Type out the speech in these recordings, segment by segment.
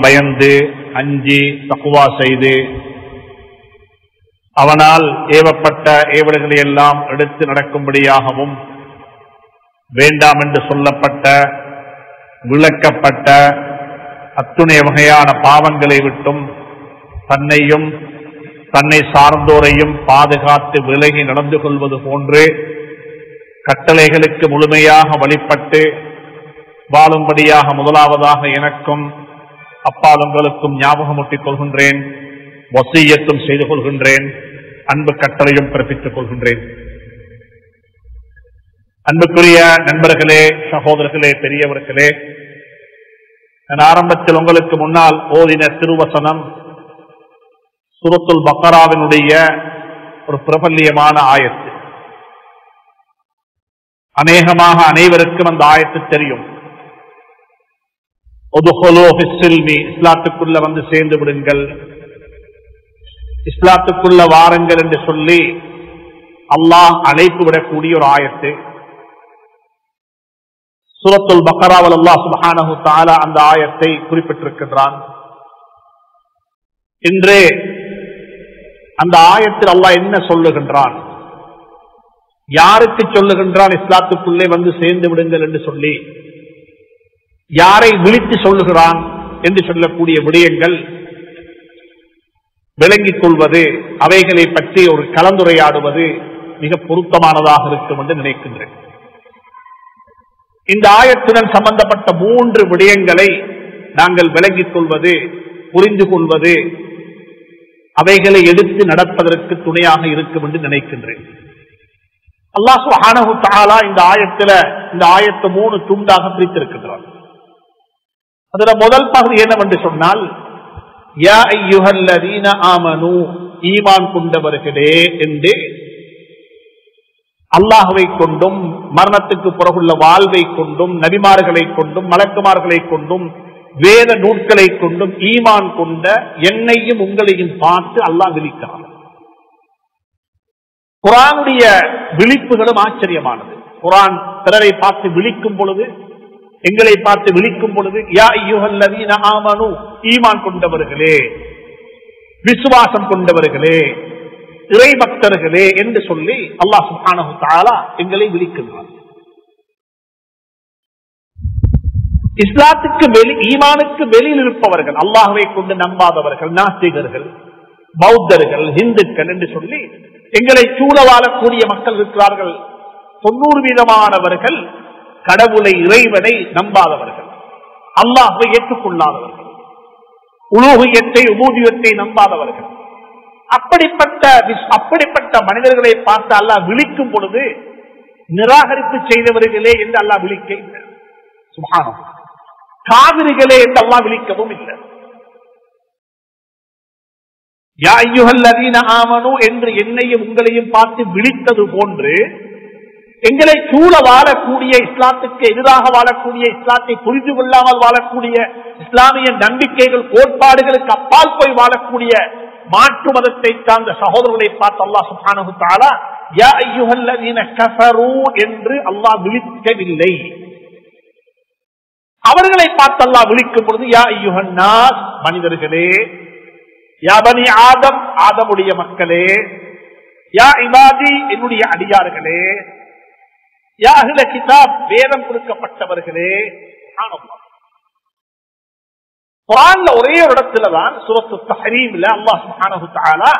பயந்து அஞ்சி தக்வா செய்து அவனால் ஏவப்பட்ட ஏவல்களை எல்லாம் எடுத்து நடக்கும்படியாகவும் வேண்டாம் என்று சொல்லப்பட்ட விளக்கப்பட்ட அத்துணை வகையான பாவங்களை விட்டும் தன்னையும் தன்னை சார்ந்தோரையும் பாதுகாத்து விலகி நடந்து கொள்வது போன்று கட்டளைகளுக்கு முழுமையாக வழிபட்டு வாழும்படியாக முதலாவதாக எனக்கும் அப்பால் உங்களுக்கும் ஞாபகமூட்டிக் கொள்கின்றேன், வசியத்தும் செய்து கொள்கின்றேன், அன்பு கட்டளையும் பிறப்பித்துக் கொள்கின்றேன். அன்புக்குரிய நண்பர்களே, சகோதரர்களே, பெரியவர்களே, நான் ஆரம்பத்தில் உங்களுக்கு முன்னால் ஓதின திருவசனம் சூரத்துல் பக்கராவினுடைய ஒரு பிரபல்யமான ஆயத்து. அநேகமாக அனைவருக்கும் அந்த ஆயத்து தெரியும். இஸ்லாத்துக்குள்ள வந்து சேர்ந்து விடுங்கள், இஸ்லாத்துக்குள்ள வாருங்கள் என்று சொல்லி அல்லாஹ் அழைப்பு விடக்கூடிய ஒரு ஆயத்து. சூரத்துல் பக்கராவில் அல்லாஹ் சுப்ஹானஹு தஆலா அந்த ஆயத்தை குறிப்பிட்டிருக்கின்றான். இன்று அந்த ஆயத்தில் அல்லாஹ் என்ன சொல்லுகின்றான், யாருக்கு சொல்லுகின்றான் இஸ்லாத்துக்குள்ளே வந்து சேர்ந்து விடுங்கள் என்று சொல்லி, யாரை விழித்து சொல்லுகிறான் என்று சொல்லக்கூடிய விடயங்கள் விளங்கிக் கொள்வது, அவைகளை பற்றி ஒரு கலந்துரையாடுவது மிக பொருத்தமானதாக இருக்கும் என்று நினைக்கின்றேன். இந்த ஆயத்துடன் சம்பந்தப்பட்ட 3 விடயங்களை நாங்கள் விளங்கிக் கொள்வது, புரிந்து கொள்வது, அவைகளை எடுத்து நடப்பதற்கு துணையாக இருக்கும் என்று நினைக்கின்றேன். அல்லாஹ் சுப்ஹானஹு தஆலா இந்த ஆயத்தை 3 துண்டாக பிரித்திருக்கிறார். அதுல முதல் பகுதி என்னவென்று சொன்னால், யா அய்யுஹல்லதீன ஆமனூ, ஈமான் கொண்டவர்களே என்று அல்லாஹ்வை கொண்டும் மரணத்துக்கு பிறகுள்ள வாழ்வை கொண்டும் நபிமார்களை கொண்டும் மலக்குமார்களை கொண்டும் வேத நூல்களை கொண்டும் ஈமான் கொண்ட என்னையும் உங்களையும் பார்த்து அல்லாஹ் விழிக்கிறார். குர்ஆனுடைய விழிப்புகளும் ஆச்சரியமானது. குர்ஆன் பிறரை பார்த்து விழிக்கும் பொழுது, எங்களை பார்த்து விழிக்கும் பொழுது, யா அய்யுஹல்லதீன ஆமனூ, ஈமான் கொண்டவர்களே, விசுவாசம் கொண்டவர்களே, இறை பக்தர்களே என்று சொல்லி அல்லாஹ் சுப்ஹானஹு தஆலா எங்களை விழிக்கின்றார். இஸ்லாத்துக்கு ஈமானுக்கு வெளியில் இருப்பவர்கள், அல்லாஹ்வை கொண்டு நம்பாதவர்கள், நாஸ்திகர்கள், பௌத்தர்கள், இந்துக்கள் என்று சொல்லி எங்களை சூழ வாழக்கூடிய மக்கள் இருக்கிறார்கள். 90% கடவுளை, இறைவனை நம்பாதவர்கள், அல்லாஹ்வை ஏற்றுக்கொள்ளாதவர்கள், உலூஹியத்தை, உபூதியத்தை நம்பாதவர்கள். அப்படிப்பட்ட மனிதர்களை பார்த்து அல்லாஹ் விழிக்கும் பொழுது நிராகரிப்பு செய்தவர்களே என்று அல்லாஹ் விழிக்க இல்லை. சுப்ஹானல்லாஹ். காவிரிகளே என்று அல்லாஹ் விழிக்கவும் இல்லை. யா அய்யுஹல்லதீன ஆமனூ என்று என்னையும் உங்களையும் பார்த்து விழித்தது போன்று எங்களை சூழ வாழக்கூடிய, இஸ்லாத்துக்கு எதிராக வாழக்கூடிய, இஸ்லாத்தை புரிந்து கொள்ளாமல் வாழக்கூடிய, இஸ்லாமிய நம்பிக்கைகள் கோட்பாடுகளுக்கு அப்பால் போய் வாழக்கூடிய மாற்று மதத்தை சார்ந்த சகோதரர்களை பார்த்து அல்லாஹ் சுப்ஹானஹு தஆலா யா அய்யுஹல்லதீன கஃபரூ என்று அல்லாஹ் விழிக்கவில்லை. அவர்களை பார்த்து அல்லாஹ் விழிக்கும் பொழுது யா அய்யுஹன் நாஸ், மனிதர்களே, யா பனி ஆதம், ஆதமுடைய மக்களே, யா இபாதி, என்னுடைய அடியார்களே, யா அஹ்ல கிதாப், வேதம் கொடுக்கப்பட்டவர்களே. குர்ஆன்ல ஒரே ஒரு இடத்துல தான், சூரத்து தஹ்ரீம்ல அல்லாஹ் சுப்ஹானஹு தஆலா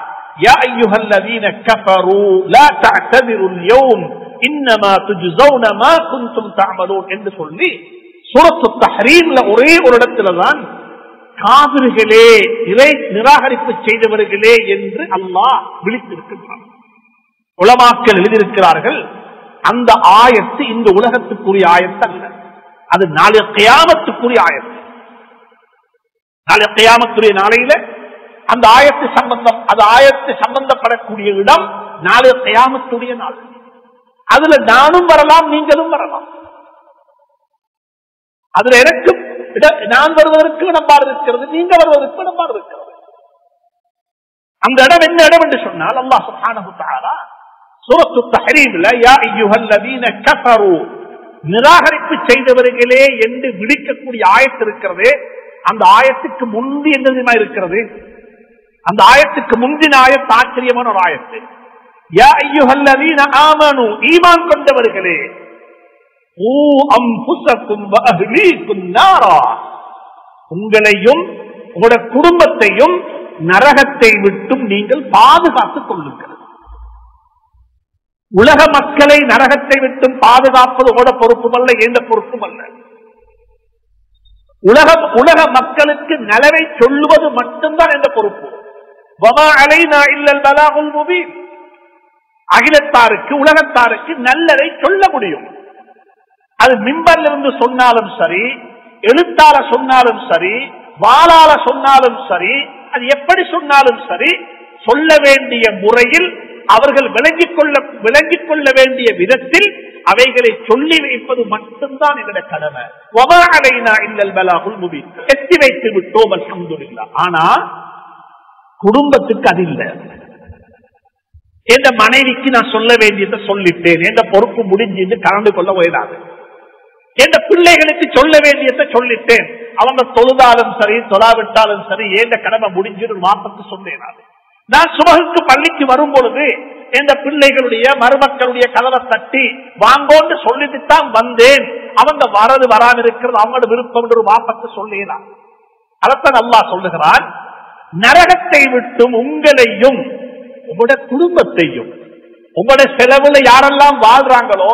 யா அய்யுஹல்லதீன கஃபரூ லா தஅ்ததிருல் யௌம் இன்னமா துஜ்ஸௌன மா குன்தும் தஅமலூன் என்று சொல்லி சூரத்து தஹ்ரீம்ல ஒரே ஒரு இடத்துல தான் காபிர்களே, இறை நிராகரிப்பு செய்தவர்களே என்று அல்லாஹ் விழித்திருக்கிறார். உலமாக்கள் எழுதியிருக்கிறார்கள், அந்த ஆயத்து இந்த உலகத்துக்குரிய ஆயத்து அல்ல, அது நாளை கியாமத்துக்குரிய ஆயத்து. நாளை கியாமத்துடைய நாளையில அந்த ஆயத்து சம்பந்தம், அது ஆயத்து சம்பந்தப்படக்கூடிய இடம் நாளை கியாமத்துடைய நாள். அதுல நானும் வரலாம், நீங்களும் வரலாம். அதுல எனக்கு நான் வருவதற்கு இடம்பாடு இருக்கிறது, நீங்க வருவதற்கு இடம்பாடு இருக்கிறது. அந்த இடம் என்ன இடம் என்று சொன்னால், அல்லாஹ் சுப்ஹானஹு தஆலா சூரத்து தஹ்ரீம்ல யா அய்யுஹல்லதீன கஃபரூ, நிராகரிப்பு செய்தவர்களே என்று விழிக்கக்கூடிய ஆயத்து இருக்கிறது. அந்த ஆயத்துக்கு முந்தி என்ன இருக்கிறது? அந்த ஆயத்துக்கு முந்தின ஆயத்து ஆச்சரியமான ஒரு ஆயத்து. யா அய்யுஹல்லதீன ஆமனூ, ஈமான் கொண்டவர்களே, ஊ அன்ஃபுஸக்கும் வ அஹ்லீக்கும் நாரா, உங்களையும் உங்களுடைய குடும்பத்தையும் நரகத்தை விட்டும் நீங்கள் பாதுகாத்துக் கொள்ளுங்கள். உலக மக்களை நரகத்தை விட்டும் பாதுகாப்பது கூட பொறுப்புமல்ல, எந்த பொறுப்பும் அல்ல. உலக மக்களுக்கு நலவை சொல்லுவது மட்டும்தான் என்ற பொறுப்பு. வமா அலைனா இல்லல் பலாகுல் முபீன், அகிலத்தாருக்கு உலகத்தாருக்கு நல்லதை சொல்ல முடியும். அது மிம்பர்ல இருந்து சொன்னாலும் சரி, எழுத்தால சொன்னாலும் சரி, வாளால சொன்னாலும் சரி, அது எப்படி சொன்னாலும் சரி, சொல்ல வேண்டிய முறையில் அவர்கள் விளங்கிக் கொள்ள வேண்டிய விதத்தில் அவைகளை சொல்லி வைப்பது மட்டும்தான் எங்களுடைய கடமை. வமா அலைனா இல்லல் பலாகுல் முபீன், எத்தி வைத்து விட்டோம் அல்ஹம்துலில்லாஹ். ஆனா குடும்பத்துக்கு அது இல்லை. எந்த மனைவிக்கு நான் சொல்ல வேண்டியதை சொல்லிட்டேன், எந்த பொறுப்பு முடிஞ்சு கலந்து கொள்ள போயிடாது. எந்த பிள்ளைகளுக்கு சொல்ல வேண்டியதை சொல்லிட்டேன், அவங்க தொழுதாலும் சரி தொழாவிட்டாலும் சரி எந்த கடமை முடிஞ்சு மாப்பத்து சொன்னேன். நான் சுபகுக்கு பள்ளிக்கு வரும் பொழுது எந்த பிள்ளைகளுடைய மருமக்களுடைய கதவை தட்டி வாங்கோன்னு சொல்லிட்டு தான் வந்தேன். அவங்க வரது வராம இருக்கிறது அவங்களோட விருப்பம் என்று மாப்பத்து சொல்லேனா. அதைத்தான் அல்லாஹ் சொல்லுகிறான், நரகத்தை விட்டும் உங்களையும் உங்களுடைய குடும்பத்தையும், உங்களுடைய செலவுல யாரெல்லாம் வாழ்றாங்களோ,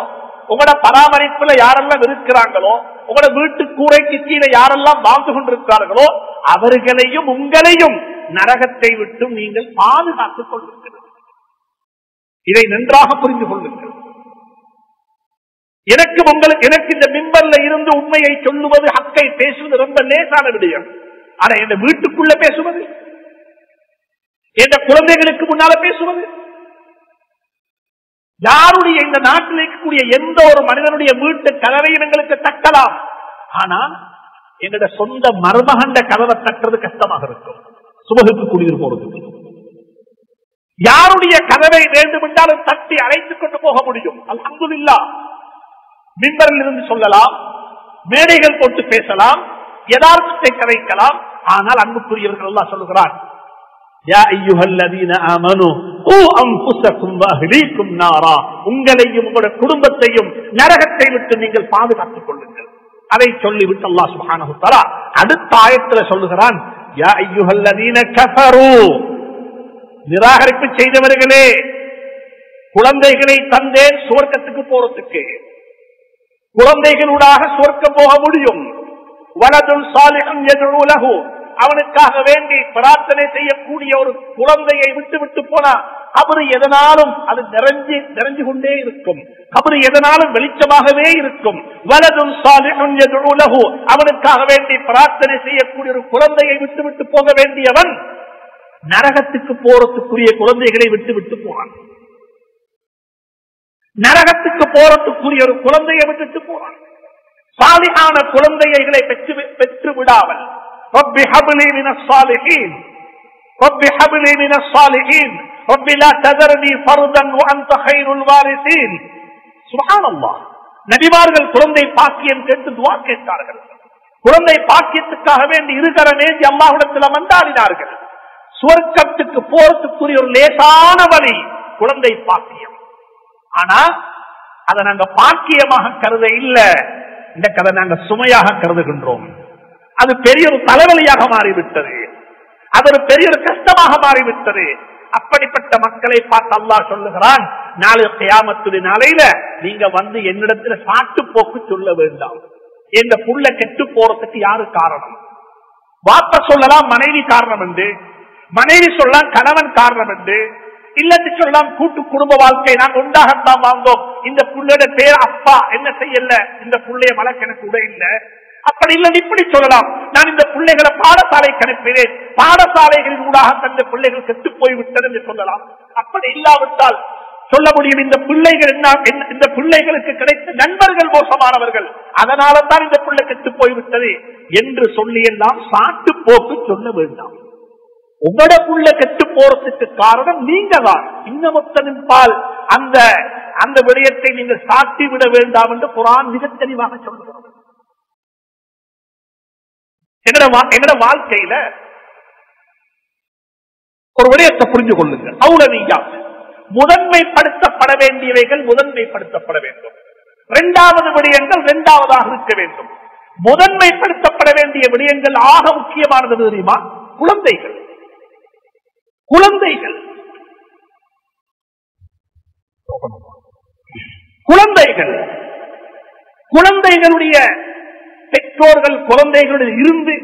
உங்களோட பராமரிப்புல யாரெல்லாம் இருக்கிறாங்களோ, உங்களோட வீட்டு கூரைக்கு கீழே யாரெல்லாம் வாழ்ந்து கொண்டிருக்கிறார்களோ அவர்களையும் உங்களையும் நரகத்தை விட்டும் நீங்கள் பாதுகாத்துக் கொள்ளுங்கள். இதை நன்றாக புரிந்து கொள்ளுங்கள். எனக்கு இந்த மிம்பர்ல இருந்து உண்மையை சொல்லுவது, ஹக்கை பேசுவது ரொம்ப லேசான விடயம். ஆனா என் வீட்டுக்குள்ள பேசுவது, என் குழந்தைகளுக்கு முன்னால பேசுவது, யாருடைய இந்த நாட்டில் இருக்கக்கூடிய எந்த ஒரு மனிதனுடைய வீட்டு கதவையும் எங்களுக்கு தட்டலாம். ஆனா எங்களோட சொந்த மருமகண்ட கதவை தட்டுறது கஷ்டமாக இருக்கும். சுபகுக்கு குடியிரு போறதுக்கு யாருடைய கதவை வேண்டும் என்றாலும் தட்டி அழைத்துக் கொண்டு போக முடியும். அல்ஹம்துலில்லாஹ். மிம்பரில் இருந்து சொல்லலாம், மேடைகள் போட்டு பேசலாம், யதார்த்தத்தை கதைக்கலாம். ஆனால் அன்புக்குரியவர்கள் அல்லாஹ் சொல்லுகிறார், யா அய்யுஹல்லதீன ஆமனூ கூ அன்ஃபுஸக்கும் வ அஹ்லீக்கும் நாரா, உங்களையும் உங்களுடைய குடும்பத்தையும் நரகத்தை விட்டு நீங்கள் பாதுகாத்துக் கொள்ளுங்கள். அதை சொல்லிவிட்டு அல்லாஹ் சுப்ஹானஹு வ தஆலா அடுத்த ஆயத்தில் சொல்லுகிறான், யா அய்யுஹல்லதீன கஃபரூ, நிராகரிப்பு செய்தவர்களே, குழந்தைகளை தந்தேன் சுவர்க்கத்துக்கு போறதுக்கு, குழந்தைகளூடாக சுவர்க்கம் போக முடியும். வலதுல் சாலிஹுன் யதுஉ லஹு, அவனுக்காக வேண்டி பிரார்த்தனை செய்யக்கூடிய ஒரு குழந்தையை விட்டு விட்டு போனா கபரு எதனாலும் அது நிறைஞ்சு கொண்டே இருக்கும். கபரு எதனாலும் வெளிச்சமாகவே இருக்கும். வலதுல் சாலிஹுன் யதுஉ லஹு, அவனுக்காக வேண்டி பிரார்த்தனை செய்யக்கூடிய ஒரு குழந்தையை விட்டு விட்டு போக வேண்டியவன் நரகத்துக்கு போறதுக்குரிய குழந்தைகளை விட்டு விட்டு போறான். நரகத்துக்கு போறதுக்குரிய ஒரு குழந்தையை விட்டுட்டு போறான். சாலிஹான குழந்தைகளை பெற்று விடாமல் رب هب لي من الصالحين رب هب لي من الصالحين رب لا تذرني فردا وانت خير الوارثين. சுப்ஹான் அல்லாஹ். நபிமார்கள் குழந்தை பாக்கியம் கேட்டு துஆ கேட்டார்கள். குழந்தை பாக்கியத்துக்காக வேண்டி இருகரமேந்தி அல்லாஹ்விடத்தில் மன்றாடினார்கள். சுவர்க்கத்துக்கு போறதுக்குரிய ஒரு லேசான வழி குழந்தை பாக்கியம். ஆனா அதை நாங்க பாக்கியமாக கருத இல்ல, இந்த கதை நாங்க சுமையாக கருதுகின்றோம். அது பெரிய ஒரு தலைவலியாக மாறிவிட்டது, அது ஒரு பெரிய ஒரு கஷ்டமாக மாறிவிட்டது. அப்படிப்பட்ட மக்களை பார்த்து அல்லாஹ் சொல்லுகிறான், நாளை கியாமத்துடைய நாளையில நீங்க வந்து என்னிடத்துல சாட்டு போக்கு சொல்ல வேண்டாம். இந்த புள்ள கெட்டு போறதுக்கு யாரு காரணம்? வாப்ப சொல்லலாம் மனைவி காரணம் என்று, மனைவி சொல்லலாம் கணவன் காரணம் என்று, இல்லத்து சொல்லலாம் கூட்டு குடும்ப வாழ்க்கை நாங்க உண்டாகத்தான் வாழ்ந்தோம், இந்த புள்ளையோட பேர் அப்பா என்ன செய்யல, இந்த புள்ளைய மலக்கு எனக்கு உட இல்ல, அப்படி இல்லை இப்படி சொல்லலாம். நான் இந்த பிள்ளைகளை பாடசாலைக்கு அனுப்பினேன், பாடசாலைகளின் ஊடாக தந்த பிள்ளைகள் செத்து போய்விட்டது என்று சொல்லலாம். அப்படி இல்லாவிட்டால் சொல்ல முடியும் இந்த பிள்ளைகள் இந்த பிள்ளைகளுக்கு கிடைத்த நண்பர்கள் மோசமானவர்கள், அதனால தான் இந்த பிள்ளை கெட்டு போய்விட்டது என்று சொல்லி எல்லாம் சாட்டு போக்கு சொல்ல வேண்டாம். உங்களோட புள்ள கெட்டு போறதுக்கு காரணம் நீங்க தான். இன்னமொத்தனின் பால் அந்த விடயத்தை நீங்கள் சாட்டி விட வேண்டாம் என்று குர்ஆன் மிக தெளிவாக சொல்லுகிறது. எங்கட வாழ்க்கையில ஒரு விடயத்தை புரிந்து கொள்ளுங்கள். அவுலவியா முதன்மைப்படுத்தப்பட வேண்டியவைகள் முதன்மைப்படுத்தப்பட வேண்டும். இரண்டாவது விடயங்கள் இரண்டாவதாக இருக்க வேண்டும். முதன்மைப்படுத்தப்பட வேண்டிய விடயங்கள் ஆக முக்கியமானது தெரியுமா? குழந்தைகள். குழந்தைகள் குழந்தைகள் குழந்தைகளுடைய பெற்றோர்கள் குழந்தைகளுடன் இருந்து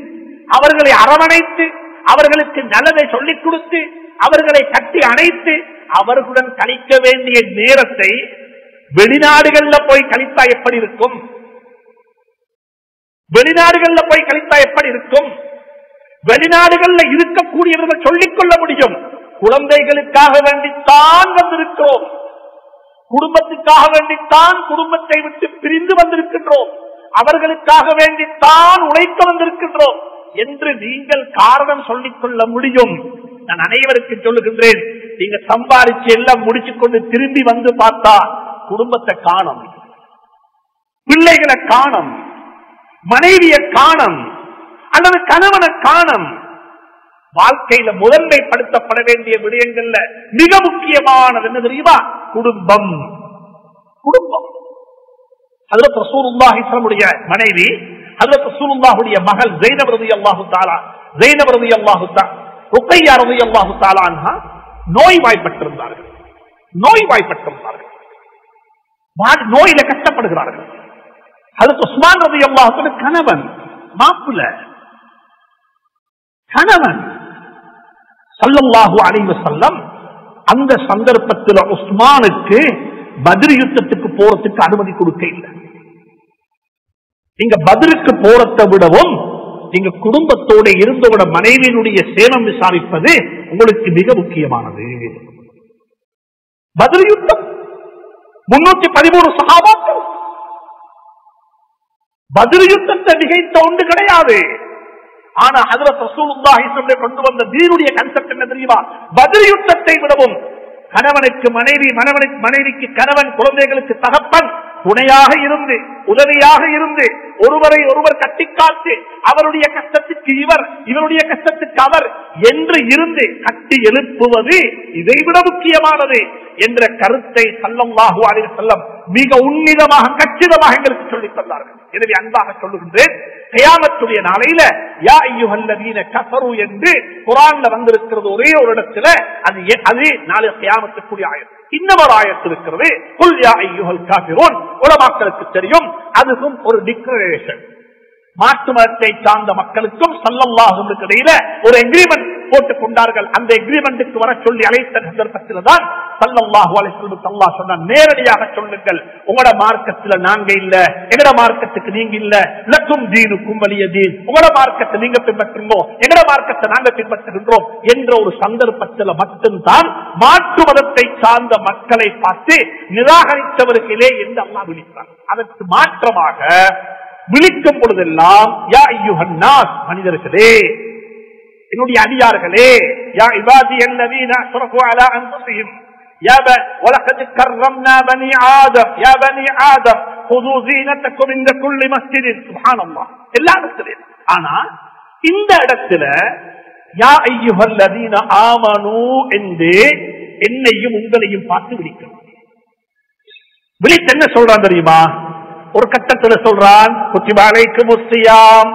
அவர்களை அரவணைத்து அவர்களுக்கு நல்லதை சொல்லிக் கொடுத்து அவர்களை கட்டி அணைத்து அவர்களுடன் கழிக்க வேண்டிய நேரத்தை வெளிநாடுகள்ல போய் கழித்தா எப்படி இருக்கும்? வெளிநாடுகள்ல போய் கழித்தா எப்படி இருக்கும்? வெளிநாடுகள்ல இருக்கக்கூடியவர்கள் சொல்லிக் கொள்ள முடியும். குழந்தைகளுக்காக வேண்டித்தான் வந்திருக்கிறோம், குடும்பத்துக்காக வேண்டித்தான் குடும்பத்தை விட்டு பிரிந்து வந்திருக்கின்றோம், அவர்களுக்காக வேண்டித்தான் உழைக்க வந்திருக்கின்றோம் என்று நீங்கள் காரணம் சொல்லிக் கொள்ள முடியும். நான் அனைவருக்கு சொல்லுகின்றேன், நீங்க சம்பாதிச்சு எல்லாம் முடிச்சுக் கொண்டு திரும்பி வந்து பார்த்தா குடும்பத்தை காணும், பிள்ளைகளை காணும், மனைவியை காணும், அல்லது கணவனை காணும். வாழ்க்கையில முதன்மைப்படுத்தப்பட வேண்டிய விடயங்கள்ல மிக முக்கியமானது என்ன தெரியுமா? குடும்பம். குடும்பம். ஹஜ்ரத் ரசூலுல்லாஹி ஸல்லல்லாஹு அலைஹி மனைவி ஹஜ்ரத் ரசூலுல்லாஹுடைய மகள் ஸைனப் ரலியல்லாஹு தஆலா ருக்கையா ரலியல்லாஹு தஆலா அன்ஹா நோய்வாய்ப்பட்டிருந்தார்கள். நோயில கஷ்டப்படுகிறார்கள். ஹஜ்ரத் உஸ்மான் ரலியல்லாஹு அன்ஹு கணவன், மாப்பிள்ளை, கணவன் ஸல்லல்லாஹு அலைஹி வஸல்லம் அந்த சந்தர்ப்பத்தில் உஸ்மானுக்கு பத்ர் யுத்தத்துக்கு போறதுக்கு அனுமதி கொடுக்க இல்லை. நீங்க பத்ருக்கு போறதை விடவும் நீங்க குடும்பத்தோட இருந்தோட மனைவியினுடைய சேனம் விசாரிப்பது உங்களுக்கு மிக முக்கியமானது. பத்ர் யுத்தம் 313 சஹாபாக்கள். பத்ர் யுத்தத்தை நிகழ்த்த ஒன்று கிடையாது. ஆனா ஹஜ்ரத் ரசூலுல்லாஹி ஸல்லல்லாஹு அலைஹி வஸல்லம் கொண்டு வந்த தீனுடைய கான்செப்ட் என்ன தெரியுமா? பத்ர் யுத்தத்தை விடவும் கணவனுக்கு மனைவி, மனைவிக்கு கணவன், குழந்தைகளுக்கு தகப்பன் துணையாக இருந்து உதவியாக இருந்து ஒருவரை ஒருவர் கட்டிக்காத்து அவருடைய கஷ்டத்துக்கு இவர், இவருடைய கஷ்டத்துக்கு அவர் என்று இருந்து கட்டி எழுப்புவது இதைவிட முக்கியமானது என்ற கருத்தை ஸல்லல்லாஹு அலைஹி வஸல்லம் மிக உன்னிதமாக கச்சிதமாக எங்களுக்கு சொல்லித் தந்தார்கள். எனவே அன்பாக சொல்லுகின்றேன், கியாமத்துடைய நாளையில யா அய்யுஹல்லதீன கஃபரு என்று குர்ஆன்ல வந்திருக்கிறது ஒரே ஒரு இடத்துல. அது நாளை கியாமத்துக்குரிய ஆயத். இன்னொரு ஆயத் இருக்கிறது, குல் யா அய்யுஹல் காஃபிரூன். உலமாக்களுக்கு தெரியும், அதுவும் ஒரு டிக்ளரேஷன். மாற்று மதத்தை சார்ந்த மக்களுக்கும் ஸல்லல்லாஹு அலைஹி வஸல்லம் இடையில ஒரு எக்ரிமெண்ட் போட்டுக் கொண்டார்கள். அந்த எக்ரிமெண்ட்டுக்கு வர சொல்லி அழைத்த சந்தர்ப்பத்தில் தான் ஸல்லல்லாஹு அலைஹி வஸல்லம் அல்லாஹ் சொன்னார், நேரடியாக சொல்லுங்கள், உங்களோட மார்க்கத்துல நாங்க இல்ல, எங்கட மார்க்கத்துக்கு நீங்க இல்ல, லக்கும் தீனுக்கும் வலிய தீன், உங்களோட மார்க்கத்தை நீங்க பின்பற்றுங்கோ, எங்கட மார்க்கத்தை நாங்க பின்பற்றுகின்றோம் என்ற ஒரு சந்தர்ப்பத்தில் மட்டும்தான் மாற்று மதத்தை சார்ந்த மக்களை பார்த்து நிராகரித்தவர்களே என்று அல்லாஹ் விழித்தார். அதற்கு மாற்றமாக விழிக்கும் பொழுதெல்லாம் யா அய்யுஹன் நாஸ், மனிதர்களே, என்னுடைய அடியார்களே, யா இபாதியல்லதீன அஸ்ரஃபு அலா அன்ஃபுஸிஹிம் வலகத் கர்ரம்னா பனி ஆதம், யா பனி ஆதம் குது ஸீனத்தக்கும் இன்த குல்லி மஸ்ஜிதின். சுப்ஹானல்லாஹ். எல்லா இடத்திலும். ஆனா இந்த இடத்துல யா அய்யுஹல்லதீன ஆமனூ என்று என்னையும் உங்களையும் பார்த்து விழிக்கணும். விழித்து என்ன சொல்றான் தெரியுமா? ஒரு கட்டத்தில் சொல்றான், குத்திப அலைக்குமுஸ் ஸியாம்,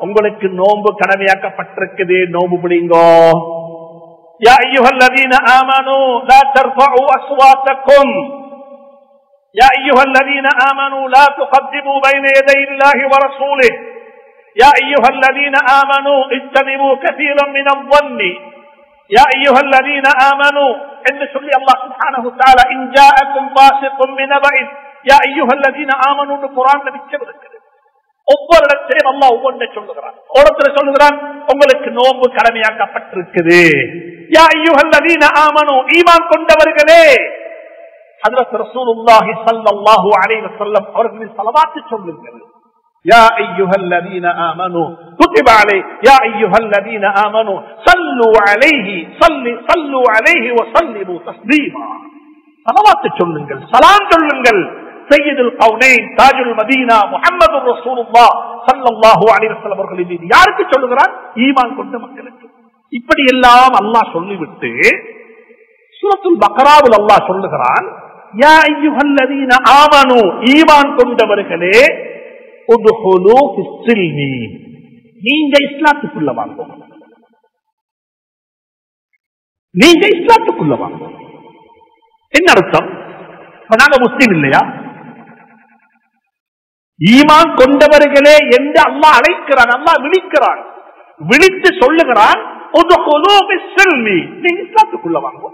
உங்களுக்கு நோன்பு கடமையாக்கப்பட்டிருக்குது, நோன்பு பிடிங்கோ. யா அய்யுஹல்லதீன ஆமனூ லா தர்ஃபஉ அஸ்வாத்தக்கும், யா அய்யுஹல்லதீன ஆமனூ லா துகத்திமு பைன யதை இல்லாஹி வ ரசூலிஹி, யா அய்யுஹல்லதீன ஆமனூ இஜ்தனிபு கஸீரன் மினல் ظنி, யா அய்யுஹல்லதீன ஆமனூ என்று சொல்லி அல்லாஹ் சுப்ஹானஹு வ தஆலா இன் ஜாஅக்கும் ஃபாஸிகுன் பினபஇன் யா அய்யுஹல்லதீன ஆமனூ என்று குர்ஆன்ல நிச்சயம் இருக்குது. ஒவ்வொரு இடத்திலும் அல்லாஹ் ஒவ்வொன்றை சொல்லுகிறான். ஒருத்தர் சொல்லுகிறான், உங்களுக்கு நோன்பு கடமையாக்கப்பட்டிருக்குது. யா அய்யுஹல்லதீன ஆமனூ, ஈமான் கொண்டவர்களே. ஹஜ்ரத் ரசூலுல்லாஹி ஸல்லல்லாஹு அலைஹி வஸல்லம் அவர்களின் ஸலவாத் சொல்லுங்கள். யா அய்யுஹல்லதீன ஆமனூ குத்திப அலைஹி, யா அய்யுஹல்லதீன ஆமனூ ஸல்லு அலைஹி ஸல்லு அலைஹி வ ஸல்லிமு தஸ்லீமா. ஸலவாத் சொல்லுங்கள், ஸலாம் சொல்லுங்கள். சையதுல் கௌனைன் தாஜுல் மதீனா முஹம்மதுர் ரசூலுல்லாஹ் ஸல்லல்லாஹு அலைஹி வஸல்லம் அவர்களின் மீது யாருக்கு சொல்லுகிறார்? ஈமான் கொண்ட மக்களுக்கு. இப்படி எல்லாம் அல்லாஹ் சொல்லிவிட்டு சூரத்துல் பக்ராவில் அல்லாஹ் சொல்லுகிறான், யா அய்யுஹல்லதீன ஆமனூ, ஈமான் கொண்டவர்களே, உத்ஹுலூ ஃபிஸ்ஸில்மி, நீங்க இஸ்லாத்துக்குள்ள வாங்க, நீங்க இஸ்லாத்துக்குள்ள வாங்க. என்ன அர்த்தம்? நாங்க முஸ்லிம் இல்லையா? ஈமான் கொண்டவர்களே என்று அல்லாஹ் அழைக்கிறான், அல்லாஹ் விழிக்கிறான், விழித்து சொல்லுகிறான், நீங்க இஸ்லாத்துக்குள்ள வாங்க.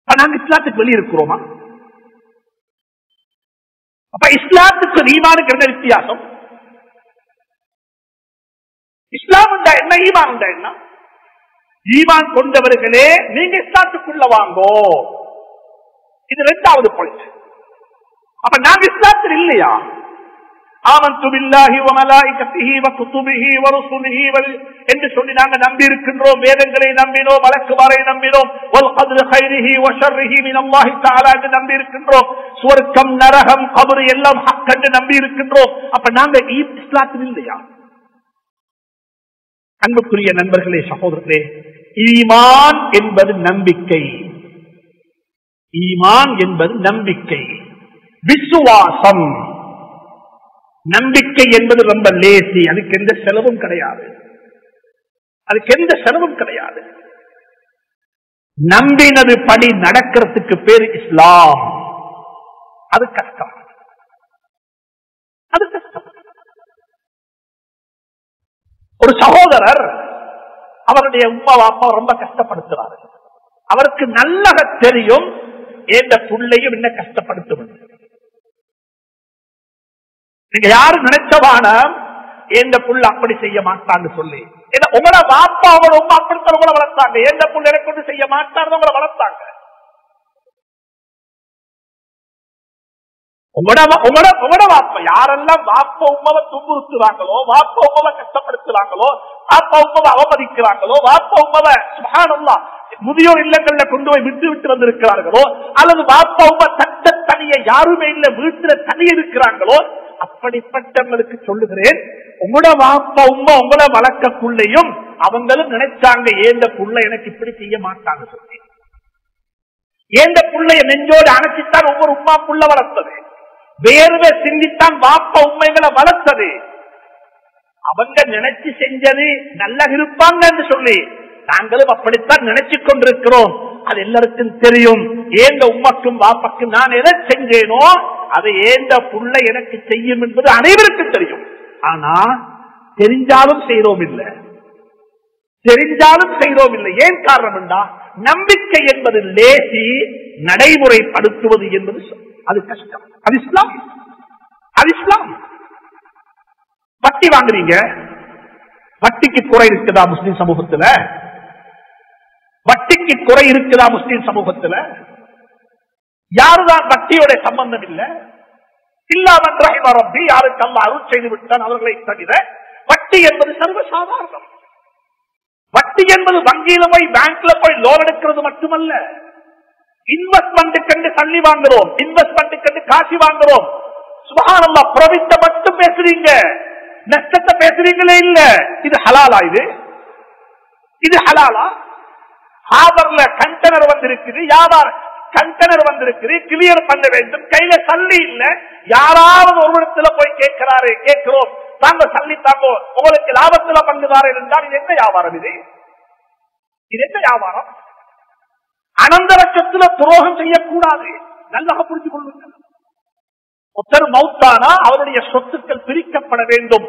நாங்க இஸ்லாத்துக்கு வெளியே இருக்கிறோமா? அப்ப இஸ்லாத்துக்கு ஈமானுக்கு என்ன வித்தியாசம்? இஸ்லாம் உண்டா என்ன, ஈமான் உண்டா என்ன? ஈமான் கொண்டவர்களே நீங்க இஸ்லாத்துக்குள்ள வாங்கோ, இது இரண்டாவது பாயிண்ட். அப்ப நாங்க இஸ்லாத்தில் இல்லையா? ஆமன்து பில்லாஹி வ மலாயிகத்திஹி வ குதுபிஹி வ ருசுலிஹி என்று சொல்லி நாங்க நம்பி இருக்கின்றோம், வேதங்களை நம்பினோம், மலக்குமாரை நம்பினோம், வல் கத்ரி கைரிஹி வ ஷர்ரிஹி மின் அல்லாஹ் தஆலா என்று நம்பி இருக்கின்றோம், சுவர்க்கம் நரகம் கபர் எல்லாம் ஹக் என்று நம்பி இருக்கின்றோம். அப்ப நாங்க இஸ்லாத்தில் இல்லையா? அன்புக்குரிய நண்பர்களே, சகோதரர்களே, ஈமான் என்பது நம்பிக்கை, ஈமான் என்பது நம்பிக்கை, விசுவாசம். நம்பிக்கை என்பது ரொம்ப லேசி, அதுக்கு எந்த செலவும் கிடையாது, அதுக்கு எந்த செலவும் கிடையாது. நம்பினது படி நடக்கிறதுக்கு பேர் இஸ்லாம். அது கஷ்டம், அது கஷ்டம். ஒரு சகோதரர் அவருடைய உம்மா அப்பா ரொம்ப கஷ்டப்படுத்துறாரு. அவருக்கு நல்லா தெரியும் எந்த புள்ளையும் என்ன கஷ்டப்படுத்துவது. நீங்க யாரு நினைச்சவான எந்த புள்ள அப்படி செய்ய மாட்டான்னு சொல்லி, உங்களோட வாப்பா அவங்களோட உமா அப்படித்தான் உங்களை வளர்த்தாங்க, எந்த புள்ள எனக்கு கொண்டு செய்ய மாட்டான்னு உங்களை வளர்த்தாங்க. உங்களோட வாப்பா யாரெல்லாம் வாப்பா உமாவை துன்புறுத்துறாங்களோ, வாப்பா உமாவை கஷ்டப்படுத்துறாங்களோ, வாப்பா உமாவை அவமதிக்கிறாங்களோ, வாப்பா உமாவை சுப்ஹானல்லாஹ் முதியோர் இல்லங்கள்ல கொண்டு போய் விட்டு விட்டு வந்திருக்கிறார்களோ, அல்லது வாப்பா உமா தட்ட தனிய யாருமே இல்ல வீட்டுல தனி இருக்கிறாங்களோ, அப்படிப்பட்டவங்களுக்கு சொல்லுகிறேன், உங்களோட வாப்பா உமா உங்களை வளர்க்கக்குள்ளையும் அவங்களும் நினைச்சாங்க ஏந்த புள்ள எனக்கு இப்படி செய்ய மாட்டாங்க சொல்லி. ஏந்த புள்ளைய நெஞ்சோடு அணைச்சித்தான் ஒவ்வொரு உமா புள்ள வளர்த்தது, வேர்வை சிந்தித்தான் வாப்பா உண்மைகளை வளர்த்தது. அவங்க நினைச்சு செஞ்சது நல்லா இருப்பாங்க என்று சொல்லி நாங்களும் அப்படித்தான் நினைச்சு கொண்டிருக்கிறோம். அது எல்லாருக்கும் தெரியும். ஏந்த உம்மக்கும் வாப்பக்கும் நான் எதை செஞ்சேனோ அதை ஏந்த புள்ள எனக்கு செய்யும் என்பது அனைவருக்கும் தெரியும். ஆனா தெரிஞ்சாலும் செய்யறோம் இல்லை, தெரிஞ்சாலும் செய்யறோம் இல்லை. ஏன் காரணம் என்றா, நம்பிக்கை என்பது லேசி, நடைமுறைப்படுத்துவது என்பது அது கஷ்டம். அது இஸ்லாம், அது இஸ்லாம். வட்டி வாங்குறீங்க, வட்டிக்கு குறை இருக்குதா முஸ்லிம் சமூகத்துல? வட்டிக்கு குறை இருக்குதா முஸ்லிம் சமூகத்துல? யாருதான் வட்டியோட சம்பந்தம் இல்லை? இல்லாமல் ரஹிம ரப்பி, யாருக்கு அல்லாஹ் அருள் செய்து விட்டான் அவர்களை தவிர. வட்டி என்பது சர்வசாதாரணம். வட்டி என்பது வங்கியில போய் பேங்க்ல போய் லோன் எடுக்கிறது மட்டுமல்ல, இன்வெஸ்ட்மெண்ட் கண்டு தள்ளி வாங்குறோம், இன்வெஸ்ட்மெண்ட் கண்டு காசு வாங்குறோம். சுப்ஹானல்லாஹ், ப்ராஃபிட் மட்டும் பேசுறீங்க, நஷ்டத்தை பேசுறீங்களே இல்ல. இது ஹலாலா? இது ஹலாலா? ஹாபர்ல கண்டெய்னர் வந்திருக்குது, வியாபாரம் கண்டெய்னர் வந்திருக்குது, கிளியர் பண்ண வேண்டும், கையில சல்லி இல்ல. யாராவது ஒரு இடத்துல போய் கேட்கிறாரு, கேட்கிறோம், தாங்க சல்லி தாங்க, உங்களுக்கு லாபத்துல பங்குதாரு இருந்தால் இது என்ன வியாபாரம்? இது என்ன வியாபாரம்? அனந்தர சொத்துல துரோகம் செய்யக்கூடாது. நல்லா புரிஞ்சு கொள்ளுங்கள். ஒருத்தர் மௌத்தானா அவருடைய சொத்துக்கள் பிரிக்கப்பட வேண்டும்.